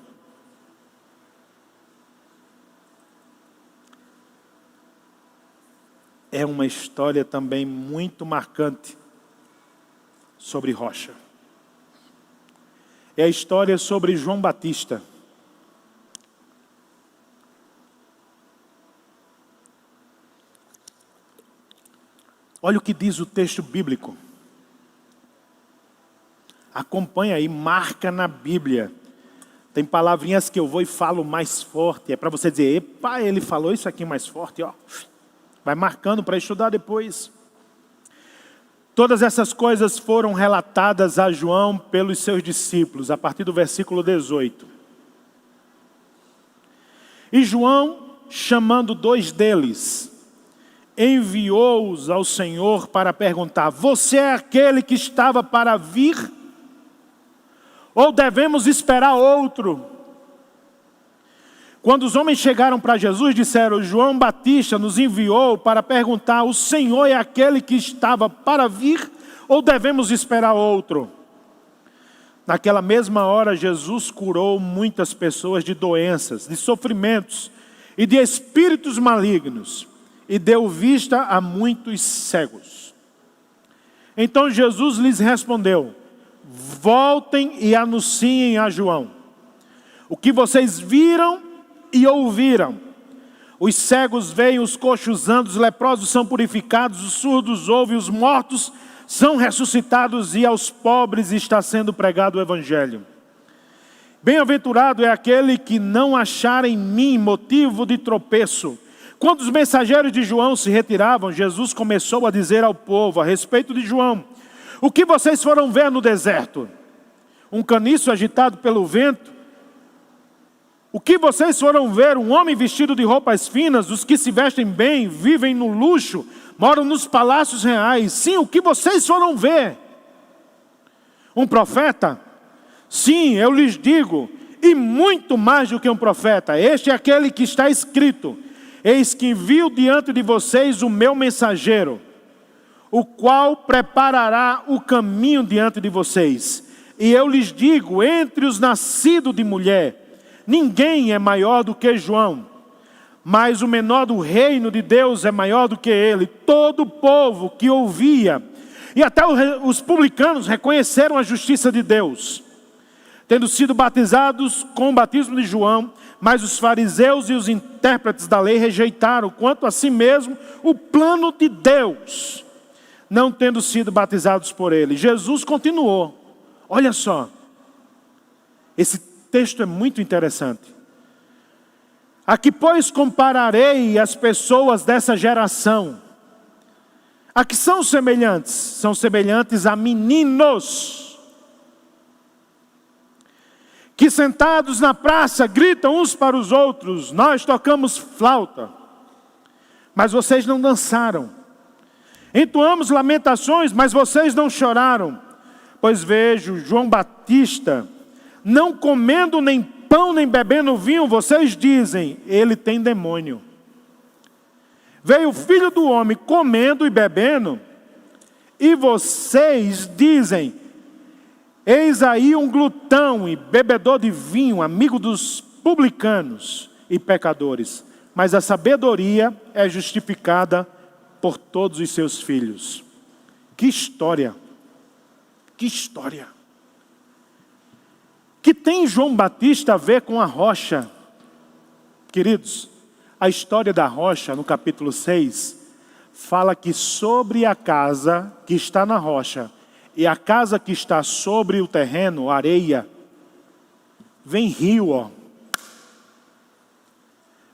é uma história também muito marcante sobre rocha. É a história sobre João Batista. Olha o que diz o texto bíblico. Acompanha aí, marca na Bíblia. Tem palavrinhas que eu vou e falo mais forte. É para você dizer: epa, ele falou isso aqui mais forte, ó. Vai marcando para estudar depois. Todas essas coisas foram relatadas a João pelos seus discípulos, a partir do versículo 18. E João, chamando 2 deles, enviou-os ao Senhor para perguntar: você é aquele que estava para vir? Ou devemos esperar outro? Quando os homens chegaram para Jesus, disseram: João Batista nos enviou para perguntar: o Senhor é aquele que estava para vir? Ou devemos esperar outro? Naquela mesma hora, Jesus curou muitas pessoas de doenças, de sofrimentos e de espíritos malignos, e deu vista a muitos cegos. Então Jesus lhes respondeu: voltem e anunciem a João o que vocês viram e ouviram. Os cegos veem, os coxos andam, os leprosos são purificados, os surdos ouvem, os mortos são ressuscitados, e aos pobres está sendo pregado o Evangelho. Bem-aventurado é aquele que não achar em mim motivo de tropeço. Quando os mensageiros de João se retiravam, Jesus começou a dizer ao povo a respeito de João: o que vocês foram ver no deserto? Um caniço agitado pelo vento? O que vocês foram ver? Um homem vestido de roupas finas? Os que se vestem bem, vivem no luxo, moram nos palácios reais. Sim, o que vocês foram ver? Um profeta? Sim, eu lhes digo, e muito mais do que um profeta. Este é aquele que está escrito: eis que envio diante de vocês o meu mensageiro, o qual preparará o caminho diante de vocês. E eu lhes digo, entre os nascidos de mulher, ninguém é maior do que João, mas o menor do reino de Deus é maior do que ele. Todo o povo que ouvia, e até os publicanos, reconheceram a justiça de Deus, tendo sido batizados com o batismo de João. Mas os fariseus e os intérpretes da lei rejeitaram, quanto a si mesmo, o plano de Deus, não tendo sido batizados por ele. Jesus continuou. Olha só, esse texto é muito interessante. A que, pois, compararei as pessoas dessa geração? A que são semelhantes? São semelhantes a meninos, que sentados na praça gritam uns para os outros: nós tocamos flauta, mas vocês não dançaram. Entoamos lamentações, mas vocês não choraram. Pois vejo João Batista não comendo nem pão nem bebendo vinho, vocês dizem: ele tem demônio. Veio o Filho do Homem comendo e bebendo, e vocês dizem: eis aí um glutão e bebedor de vinho, amigo dos publicanos e pecadores. Mas a sabedoria é justificada por todos os seus filhos. Que história! Que história! Que tem João Batista a ver com a rocha? Queridos, a história da rocha, no capítulo 6, fala que sobre a casa que está na rocha e a casa que está sobre o terreno, areia, vem rio, ó.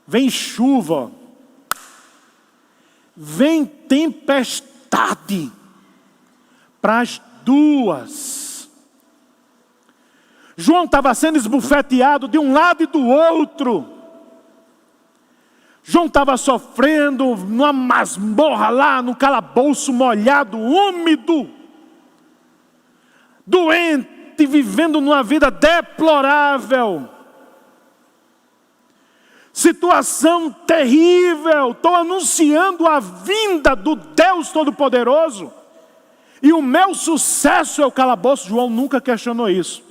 Vem chuva, ó. Vem tempestade para as duas. João estava sendo esbofeteado de um lado e do outro. João estava sofrendo numa masmorra lá, num calabouço molhado, úmido, doente, vivendo numa vida deplorável. Situação terrível. Estou anunciando a vinda do Deus Todo-Poderoso. E o meu sucesso é o calabouço. João nunca questionou isso.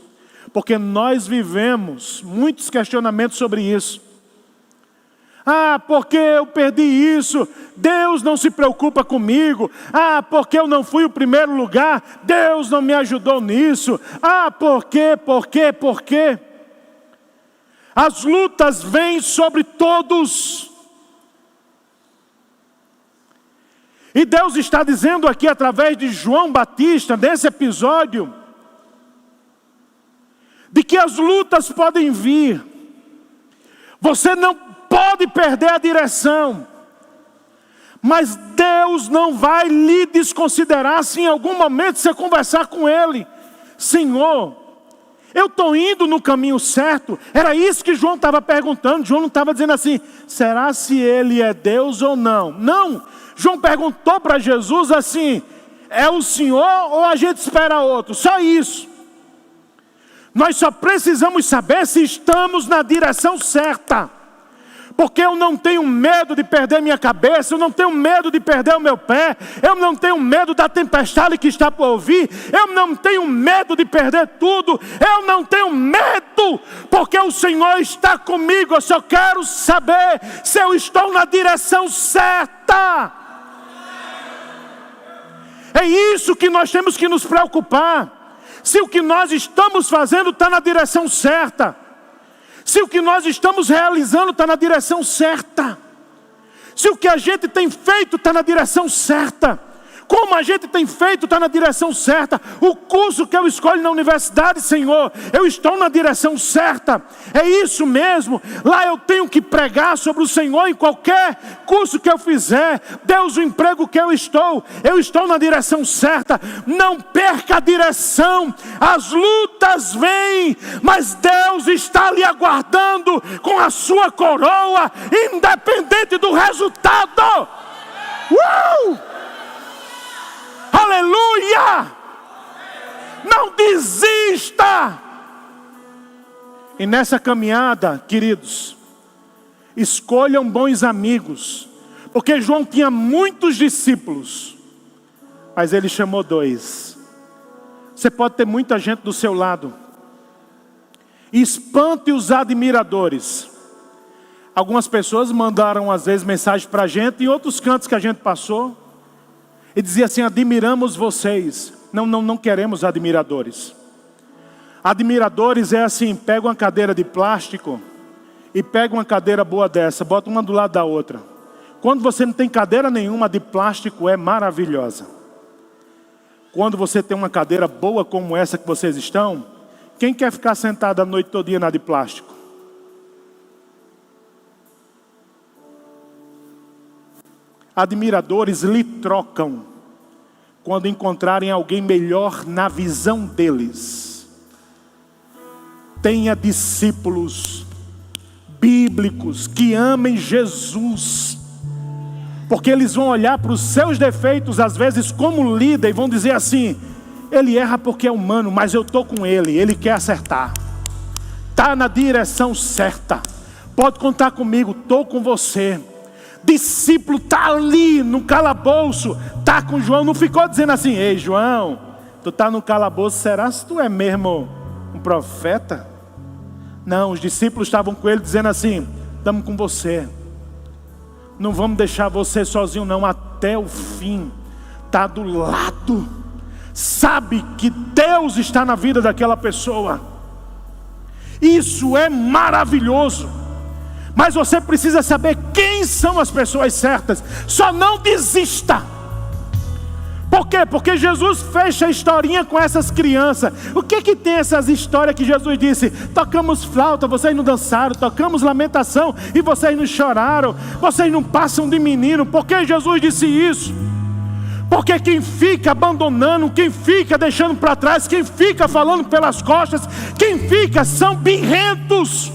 Porque nós vivemos muitos questionamentos sobre isso. Ah, porque eu perdi isso, Deus não se preocupa comigo. Ah, porque eu não fui o primeiro lugar, Deus não me ajudou nisso. Ah, por quê? As lutas vêm sobre todos. E Deus está dizendo aqui através de João Batista, nesse episódio, de que as lutas podem vir. Você não pode perder a direção, mas Deus não vai lhe desconsiderar se em algum momento você conversar com Ele. Senhor, eu estou indo no caminho certo? Era isso que João estava perguntando. João não estava dizendo assim, será se Ele é Deus ou não? Não, João perguntou para Jesus assim, é o Senhor ou a gente espera outro? Só isso. Nós só precisamos saber se estamos na direção certa. Porque eu não tenho medo de perder minha cabeça, eu não tenho medo de perder o meu pé, eu não tenho medo da tempestade que está por vir, eu não tenho medo de perder tudo, eu não tenho medo, porque o Senhor está comigo. Eu só quero saber se eu estou na direção certa. É isso que nós temos que nos preocupar, se o que nós estamos fazendo está na direção certa. Se o que nós estamos realizando está na direção certa. Se o que a gente tem feito está na direção certa. Como a gente tem feito está na direção certa. O curso que eu escolho na universidade, Senhor, eu estou na direção certa. É isso mesmo. Lá eu tenho que pregar sobre o Senhor em qualquer curso que eu fizer. Deus, o emprego que eu estou na direção certa. Não perca a direção. As lutas vêm, mas Deus está lhe aguardando com a sua coroa, independente do resultado. Aleluia! Não desista! E nessa caminhada, queridos, escolham bons amigos, porque João tinha muitos discípulos, mas ele chamou 2. Você pode ter muita gente do seu lado. Espante os admiradores. Algumas pessoas mandaram às vezes mensagem para a gente em outros cantos que a gente passou. E dizia assim, admiramos vocês. Não queremos admiradores. Admiradores é assim, pega uma cadeira de plástico e pega uma cadeira boa dessa, bota uma do lado da outra. Quando você não tem cadeira nenhuma, de plástico é maravilhosa. Quando você tem uma cadeira boa como essa que vocês estão, quem quer ficar sentado a noite todinha na de plástico? Admiradores lhe trocam quando encontrarem alguém melhor na visão deles. Tenha discípulos bíblicos que amem Jesus, porque eles vão olhar para os seus defeitos às vezes como líder e vão dizer assim, ele erra porque é humano, mas eu estou com ele, ele quer acertar, está na direção certa, pode contar comigo, estou com você. Discípulo está ali no calabouço, está com João, não ficou dizendo assim, ei João, tu está no calabouço, será se tu é mesmo um profeta? Não, os discípulos estavam com ele dizendo assim, estamos com você, não vamos deixar você sozinho não, até o fim, está do lado. sabe que Deus está na vida daquela pessoa. Isso é maravilhoso. Mas você precisa saber quem são as pessoas certas. Só não desista. Por quê? Porque Jesus fecha a historinha com essas crianças. O que tem essas histórias que Jesus disse? Tocamos flauta, vocês não dançaram. Tocamos lamentação e vocês não choraram. Vocês não passam de menino. Por que Jesus disse isso? Porque quem fica abandonando, quem fica deixando para trás, quem fica falando pelas costas, quem fica são birrentos.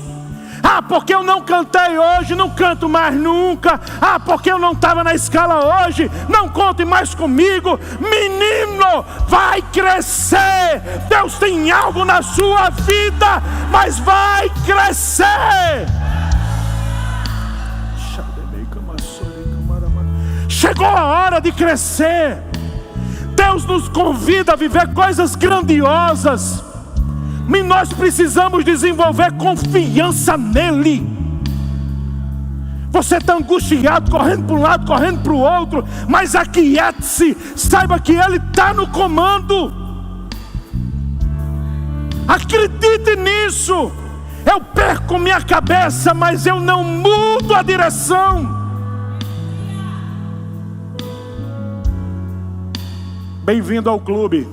Ah, porque eu não cantei hoje, não canto mais nunca. Ah, porque eu não estava na escala hoje, não conte mais comigo. Menino, vai crescer. Deus tem algo na sua vida, mas vai crescer. Chegou a hora de crescer. Deus nos convida a viver coisas grandiosas. Mas nós precisamos desenvolver confiança nele. Você está angustiado, correndo para um lado, correndo para o outro, mas aquiete-se, saiba que ele está no comando. Acredite nisso. Eu perco minha cabeça, mas eu não mudo a direção. Bem-vindo ao clube.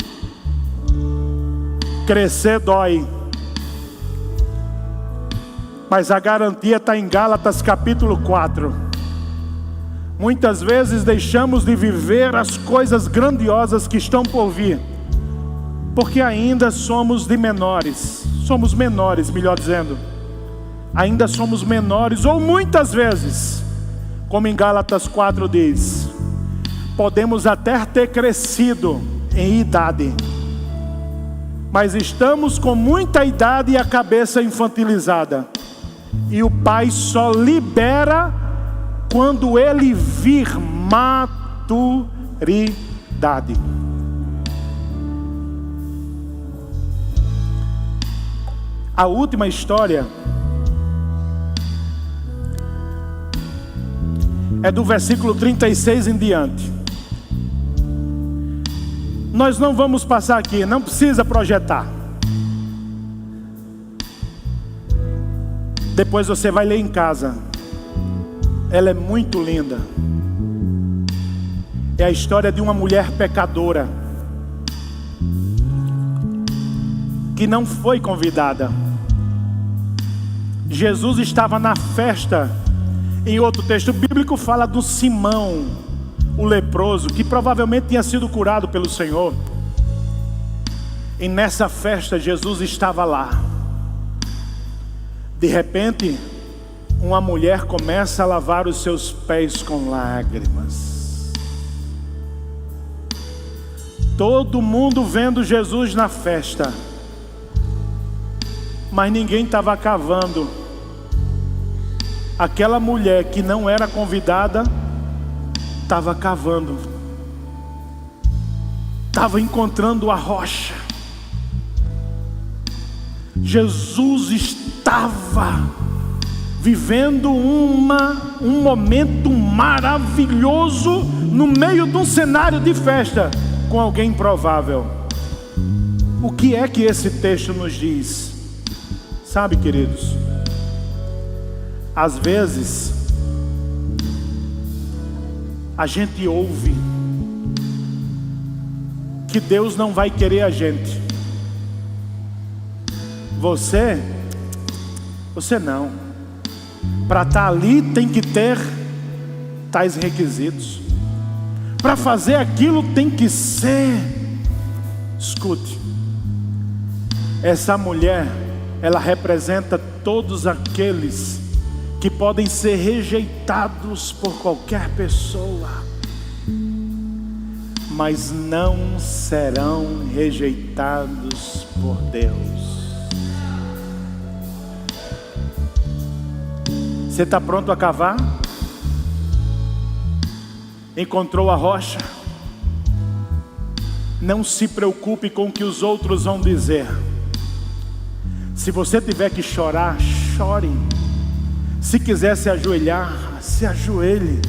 Crescer dói, mas a garantia está em Gálatas capítulo 4. Muitas vezes deixamos de viver as coisas grandiosas que estão por vir, porque ainda somos menores, melhor dizendo. Ainda somos menores, ou muitas vezes, como em Gálatas 4 diz, podemos até ter crescido em idade, mas estamos com muita idade e a cabeça infantilizada. E o Pai só libera quando Ele vir maturidade. A última história é do versículo 36 em diante. Nós não vamos passar aqui, não precisa projetar. Depois você vai ler em casa. Ela é muito linda. É a história de uma mulher pecadora que não foi convidada. Jesus estava na festa. Em outro texto bíblico fala do Simão, o leproso, que provavelmente tinha sido curado pelo Senhor. E nessa festa Jesus estava lá. De repente, uma mulher começa a lavar os seus pés com lágrimas. Todo mundo vendo Jesus na festa, mas ninguém estava cavando. Aquela mulher que não era convidada estava cavando, estava encontrando a rocha. Jesus estava vivendo um momento maravilhoso no meio de um cenário de festa com alguém improvável. O que é que esse texto nos diz? Sabe, queridos, às vezes a gente ouve que Deus não vai querer a gente. Você não. Para estar ali tem que ter tais requisitos. Para fazer aquilo tem que ser. Escute. Essa mulher, ela representa todos aqueles que podem ser rejeitados por qualquer pessoa, mas não serão rejeitados por Deus. Você está pronto a cavar? Encontrou a rocha? Não se preocupe com o que os outros vão dizer. Se você tiver que chorar, chore. Se quiser se ajoelhar, se ajoelhe.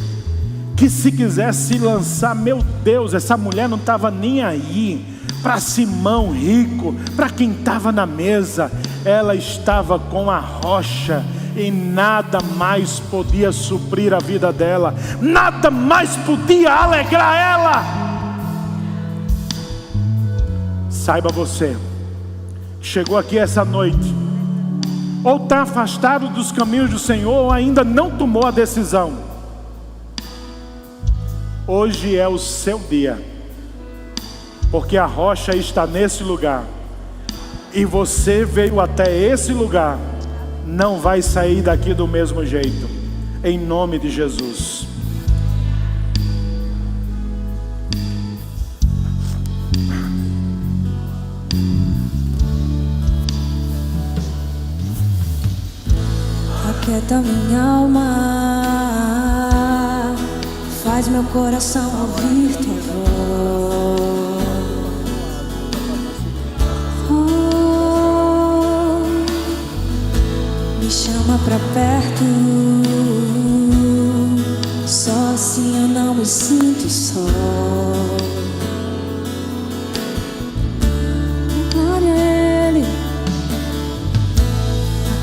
Que se quiser se lançar, meu Deus, essa mulher não estava nem aí. para Simão rico, para quem estava na mesa. Ela estava com a rocha e nada mais podia suprir a vida dela, nada mais podia alegrar ela. Saiba você, chegou aqui essa noite, ou está afastado dos caminhos do Senhor, ou ainda não tomou a decisão. Hoje é o seu dia, porque a rocha está nesse lugar, e você veio até esse lugar, não vai sair daqui do mesmo jeito, em nome de Jesus. Aquieta minha alma, faz meu coração ouvir tua voz. Oh, me chama pra perto, só assim eu não me sinto só. Glória a Ele,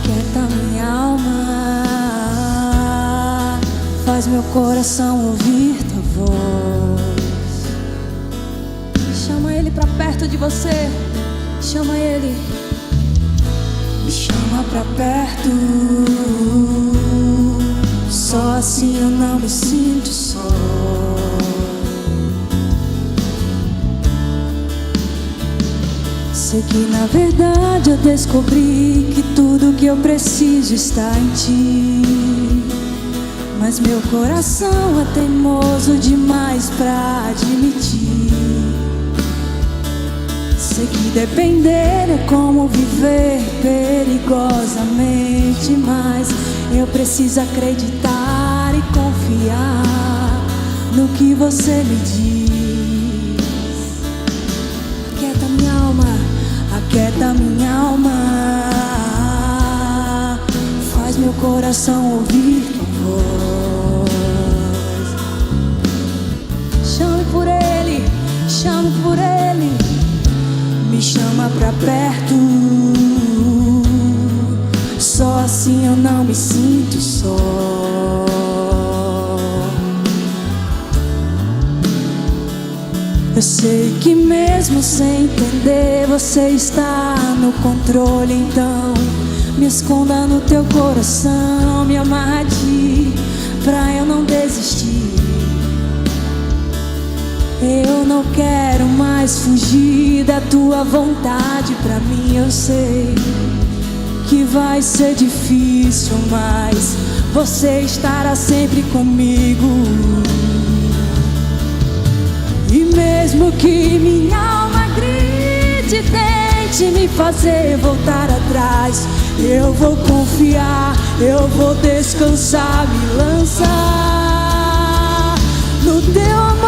aquieta minha alma, faz meu coração ouvir tua voz. Chama Ele pra perto de você, chama Ele. Me chama pra perto, só assim eu não me sinto só. Sei que na verdade eu descobri que tudo que eu preciso está em Ti, mas meu coração é teimoso demais pra admitir. Sei que depender é como viver perigosamente, mas eu preciso acreditar e confiar no que você me diz. Aquieta minha alma, aquieta minha alma, faz meu coração ouvir tua voz. Chame por Ele, chame por Ele. Me chama pra perto, só assim eu não me sinto só. Eu sei que mesmo sem entender você está no controle, então me esconda no teu coração, me amarra a Ti, pra eu não desistir. Eu não quero mais fugir da tua vontade pra mim. Eu sei que vai ser difícil, mas você estará sempre comigo. E mesmo que minha alma grite, tente me fazer voltar atrás, eu vou confiar, eu vou descansar, me lançar no teu amor.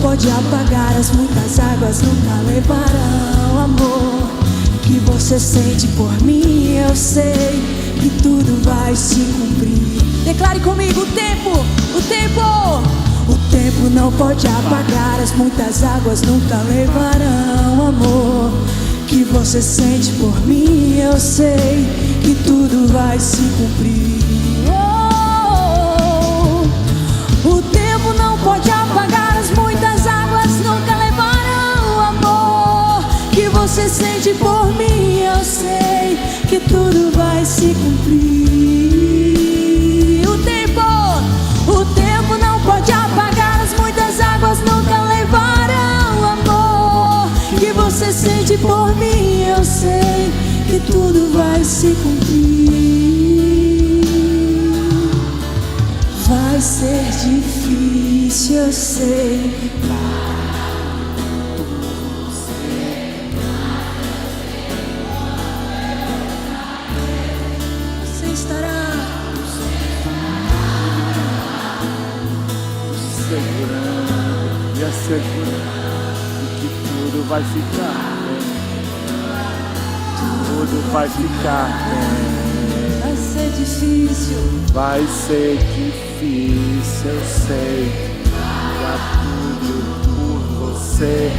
Pode apagar as muitas águas, nunca levarão o amor que você sente por mim. Eu sei que tudo vai se cumprir. Declare comigo: o tempo não pode apagar as muitas águas, nunca levarão o amor que você sente por mim. Eu sei que tudo vai se cumprir. O tempo não pode apagar as muitas águas, nunca levarão o amor que você sente por mim. Eu sei que tudo vai se cumprir. O tempo não pode apagar as muitas águas, nunca levarão o amor que você sente por mim. Eu sei que tudo vai se cumprir. Vai ser difícil, eu sei. Você estará segurando e assegurando que tudo vai ficar bem. Tudo vai ficar bem. Vai ser difícil. Vai ser difícil, eu sei. Dar tudo por você.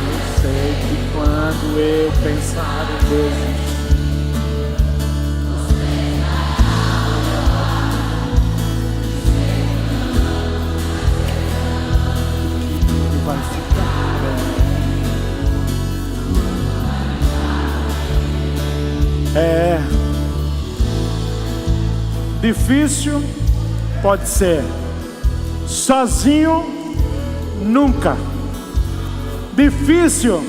Eu sei que quando eu pensar em desistir, vai ficar bem. É difícil, pode ser. Sozinho, nunca. Difícil,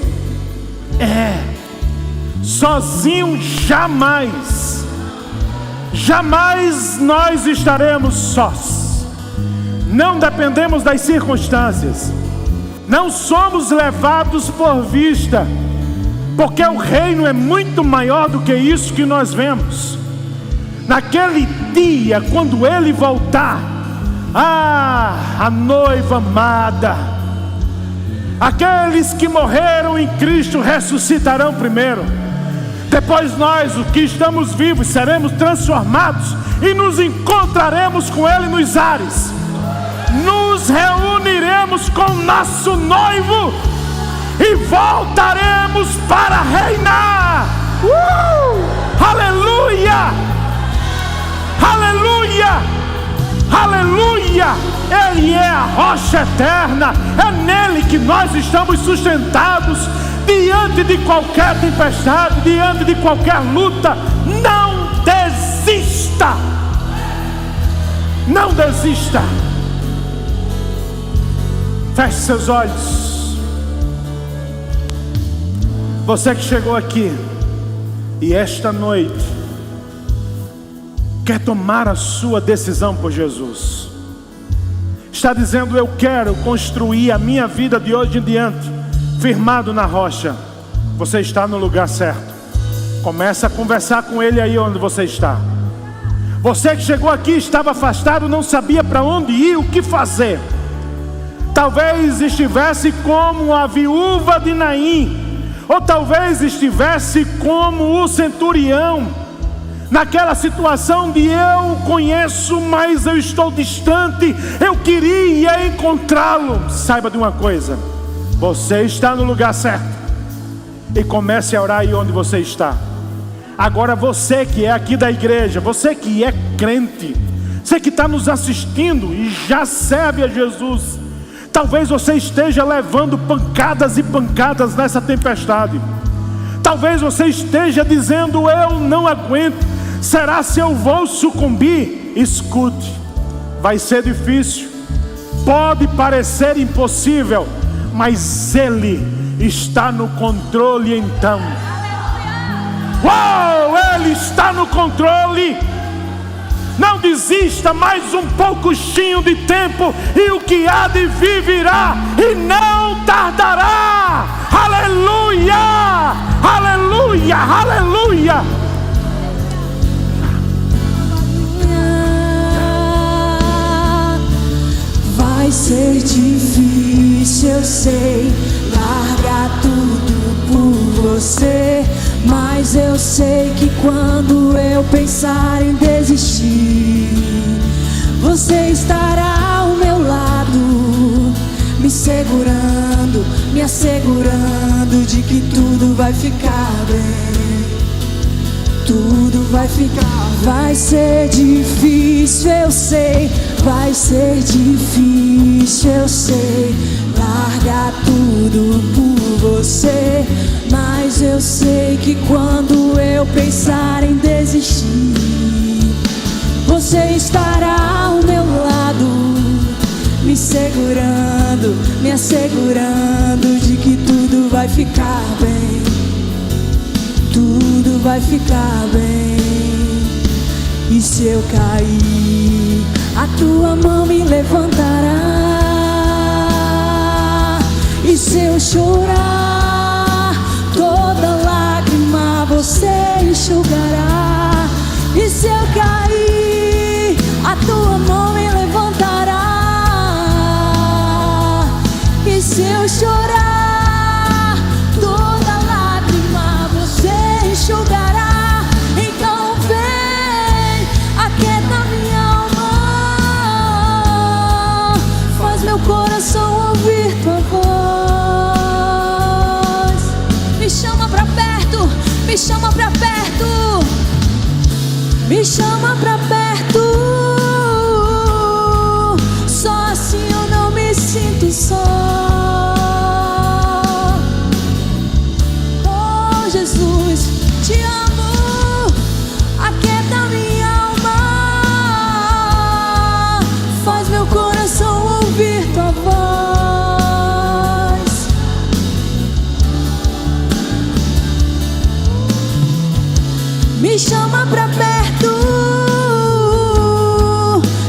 sozinho, jamais. Jamais nós estaremos sós. Não dependemos das circunstâncias. Não somos levados por vista, porque o reino é muito maior do que isso que nós vemos. Naquele dia, quando Ele voltar, a noiva amada, aqueles que morreram em Cristo ressuscitarão primeiro. Depois nós, os que estamos vivos, seremos transformados e nos encontraremos com Ele nos ares. Nos reuniremos com nosso noivo e voltaremos para reinar. Aleluia! Aleluia! Aleluia! Ele é a rocha eterna. É nele que nós estamos sustentados diante de qualquer tempestade, diante de qualquer luta. Não desista! Não desista! Feche seus olhos. Você que chegou aqui e esta noite quer tomar a sua decisão por Jesus, está dizendo: eu quero construir a minha vida de hoje em diante firmado na rocha. Você está no lugar certo. Começa a conversar com Ele aí onde você está. Você que chegou aqui, estava afastado, não sabia para onde ir, o que fazer. Talvez estivesse como a viúva de Naim, ou talvez estivesse como o centurião, naquela situação de eu conheço, mas eu estou distante, eu queria encontrá-lo. Saiba de uma coisa: você está no lugar certo, e comece a orar aí onde você está. Agora você que é aqui da igreja, você que é crente, você que está nos assistindo e já serve a Jesus, talvez você esteja levando pancadas e pancadas nessa tempestade. Talvez você esteja dizendo: eu não aguento, será se eu vou sucumbir? Escute, vai ser difícil, pode parecer impossível, mas Ele está no controle. Então, uau, Ele está no controle. Não desista, mais um pouquinho de tempo e o que há de vir virá e não tardará. Aleluia, aleluia, aleluia. Vai ser difícil, eu sei, largar tudo por você, mas eu sei que quando eu pensar em desistir, você estará ao meu lado, me segurando, me assegurando de que tudo vai ficar bem. Tudo vai ficar. Vai ser difícil, eu sei. Vai ser difícil, eu sei, largar tudo por você, mas eu sei que quando eu pensar em desistir, você estará ao meu lado, me segurando, me assegurando de que tudo vai ficar bem. Tudo vai ficar bem. E se eu cair, a tua mão me levantará. E se eu chorar, toda lágrima você enxugará. E se eu cair, a tua mão me levantará. E se eu chorar, chama pra perto, me chama pra perto. Só assim eu não me sinto só. Oh Jesus, te amo, aquieta minha alma, faz meu coração ouvir tua voz. Me chama pra perto,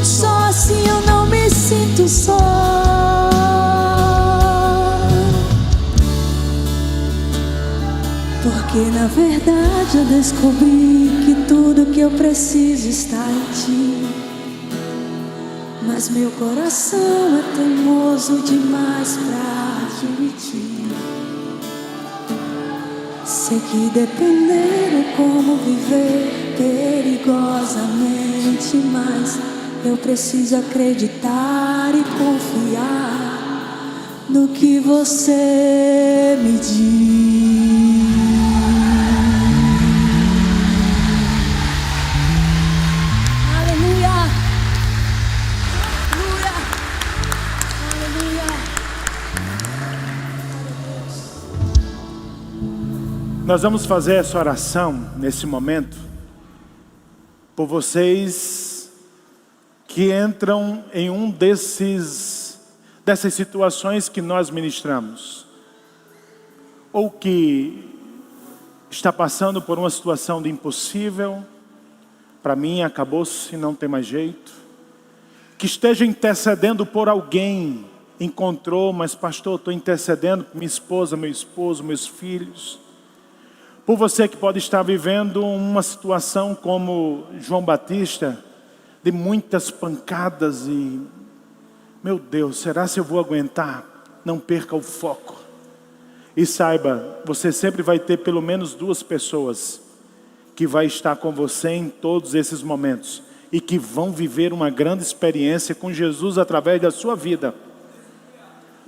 só assim eu não me sinto só. Porque na verdade eu descobri que tudo que eu preciso está em ti. Mas meu coração é teimoso demais pra admitir. Sei que depender é como viver perigosamente, mas eu preciso acreditar e confiar no que você me diz. Aleluia, aleluia, aleluia. Nós vamos fazer essa oração nesse momento por vocês que entram em dessas situações que nós ministramos, ou que está passando por uma situação de impossível, para mim acabou-se, não tem mais jeito, que esteja intercedendo por alguém, encontrou, mas pastor, estou intercedendo por minha esposa, meu esposo, meus filhos. Por você que pode estar vivendo uma situação como João Batista, de muitas pancadas e, meu Deus, será se eu vou aguentar? Não perca o foco. E saiba, você sempre vai ter pelo menos 2 pessoas que vai estar com você em todos esses momentos e que vão viver uma grande experiência com Jesus através da sua vida.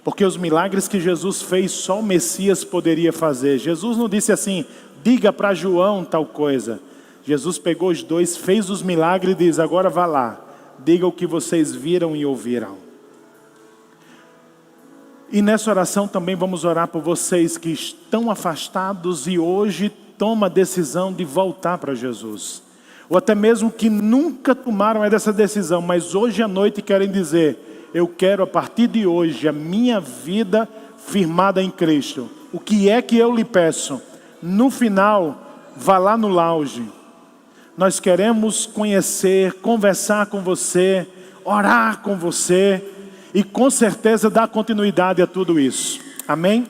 Porque os milagres que Jesus fez, só o Messias poderia fazer. Jesus não disse assim, diga para João tal coisa. Jesus pegou os 2, fez os milagres e diz, agora vá lá, diga o que vocês viram e ouviram. E nessa oração também vamos orar por vocês que estão afastados e hoje tomam a decisão de voltar para Jesus. Ou até mesmo que nunca tomaram essa decisão, mas hoje à noite querem dizer, eu quero a partir de hoje a minha vida firmada em Cristo. O que é que eu lhe peço? No final, vá lá no lounge. Nós queremos conhecer, conversar com você, orar com você e com certeza dar continuidade a tudo isso. Amém?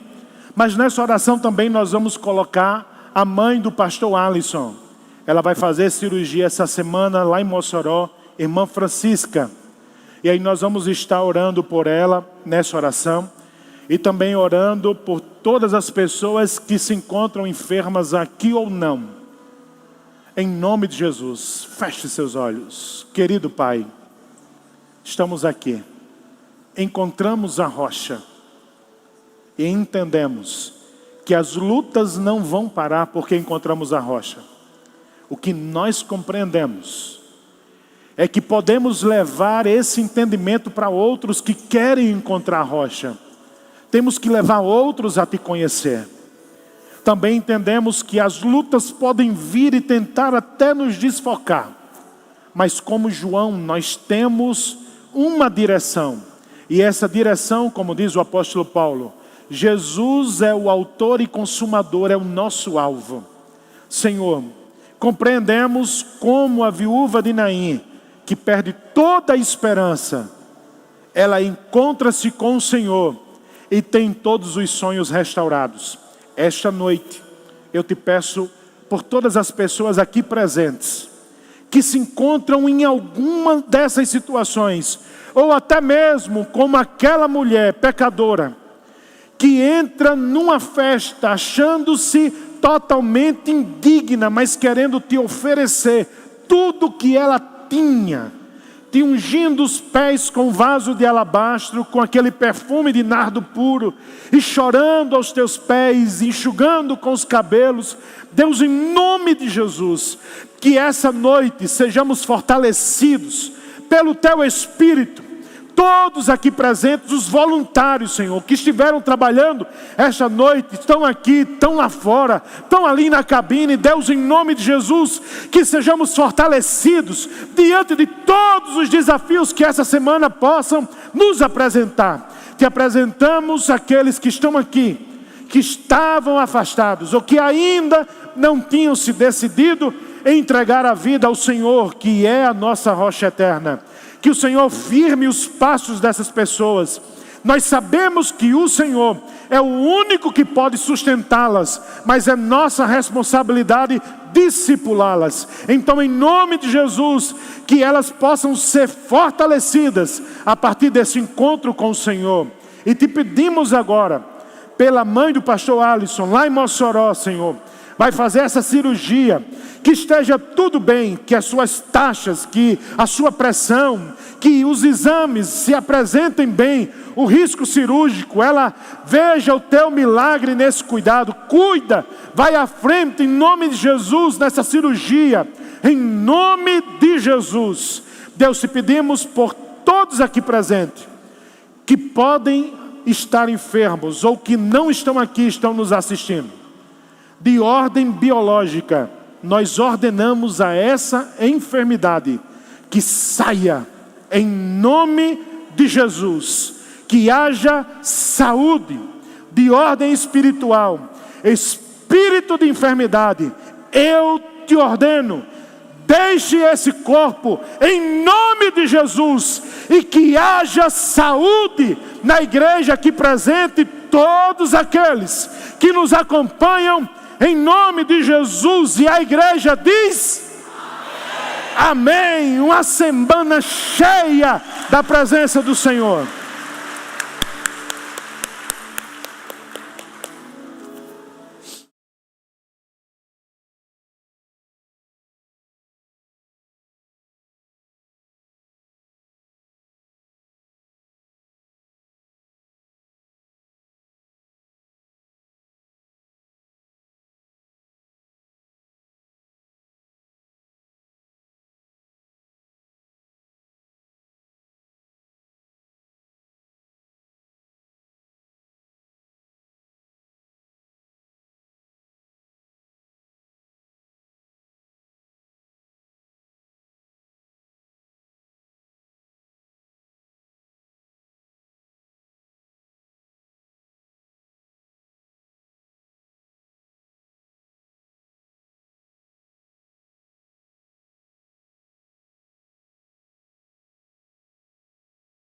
Mas nessa oração também nós vamos colocar a mãe do pastor Alisson. Ela vai fazer cirurgia essa semana lá em Mossoró, irmã Francisca. E aí nós vamos estar orando por ela nessa oração. E também orando por todas as pessoas que se encontram enfermas aqui ou não. Em nome de Jesus, feche seus olhos. Querido Pai, estamos aqui. Encontramos a rocha. E entendemos que as lutas não vão parar porque encontramos a rocha. O que nós compreendemos é que podemos levar esse entendimento para outros que querem encontrar a rocha. Temos que levar outros a te conhecer. Também entendemos que as lutas podem vir e tentar até nos desfocar. Mas como João, nós temos uma direção. E essa direção, como diz o apóstolo Paulo, Jesus é o autor e consumador, é o nosso alvo. Senhor, compreendemos como a viúva de Naim, que perde toda a esperança, ela encontra-se com o Senhor e tem todos os sonhos restaurados. Esta noite, eu te peço por todas as pessoas aqui presentes, que se encontram em alguma dessas situações, ou até mesmo como aquela mulher pecadora, que entra numa festa achando-se totalmente indigna, mas querendo te oferecer tudo que ela tinha, te ungindo os pés com vaso de alabastro, com aquele perfume de nardo puro, e chorando aos teus pés, enxugando com os cabelos. Deus, em nome de Jesus, que essa noite sejamos fortalecidos pelo teu Espírito. Todos aqui presentes, os voluntários, Senhor, que estiveram trabalhando esta noite, estão aqui, estão lá fora, estão ali na cabine. Deus, em nome de Jesus, que sejamos fortalecidos diante de todos os desafios que essa semana possam nos apresentar. Te apresentamos aqueles que estão aqui, que estavam afastados, ou que ainda não tinham se decidido em entregar a vida ao Senhor, que é a nossa rocha eterna. Que o Senhor firme os passos dessas pessoas. Nós sabemos que o Senhor é o único que pode sustentá-las, mas é nossa responsabilidade discipulá-las. Então, em nome de Jesus, que elas possam ser fortalecidas a partir desse encontro com o Senhor. E te pedimos agora, pela mãe do pastor Alisson, lá em Mossoró, Senhor, vai fazer essa cirurgia, que esteja tudo bem, que as suas taxas, que a sua pressão, que os exames se apresentem bem, o risco cirúrgico, ela veja o teu milagre nesse cuidado. Cuida, vai à frente em nome de Jesus nessa cirurgia, em nome de Jesus. Deus, te pedimos por todos aqui presentes, que podem estar enfermos, ou que não estão aqui, estão nos assistindo, de ordem biológica, nós ordenamos a essa enfermidade que saia em nome de Jesus. Que haja saúde de ordem espiritual, espírito de enfermidade, eu te ordeno, deixe esse corpo em nome de Jesus, e que haja saúde na igreja aqui presente, todos aqueles que nos acompanham em nome de Jesus. E a igreja diz amém. Uma semana cheia da presença do Senhor.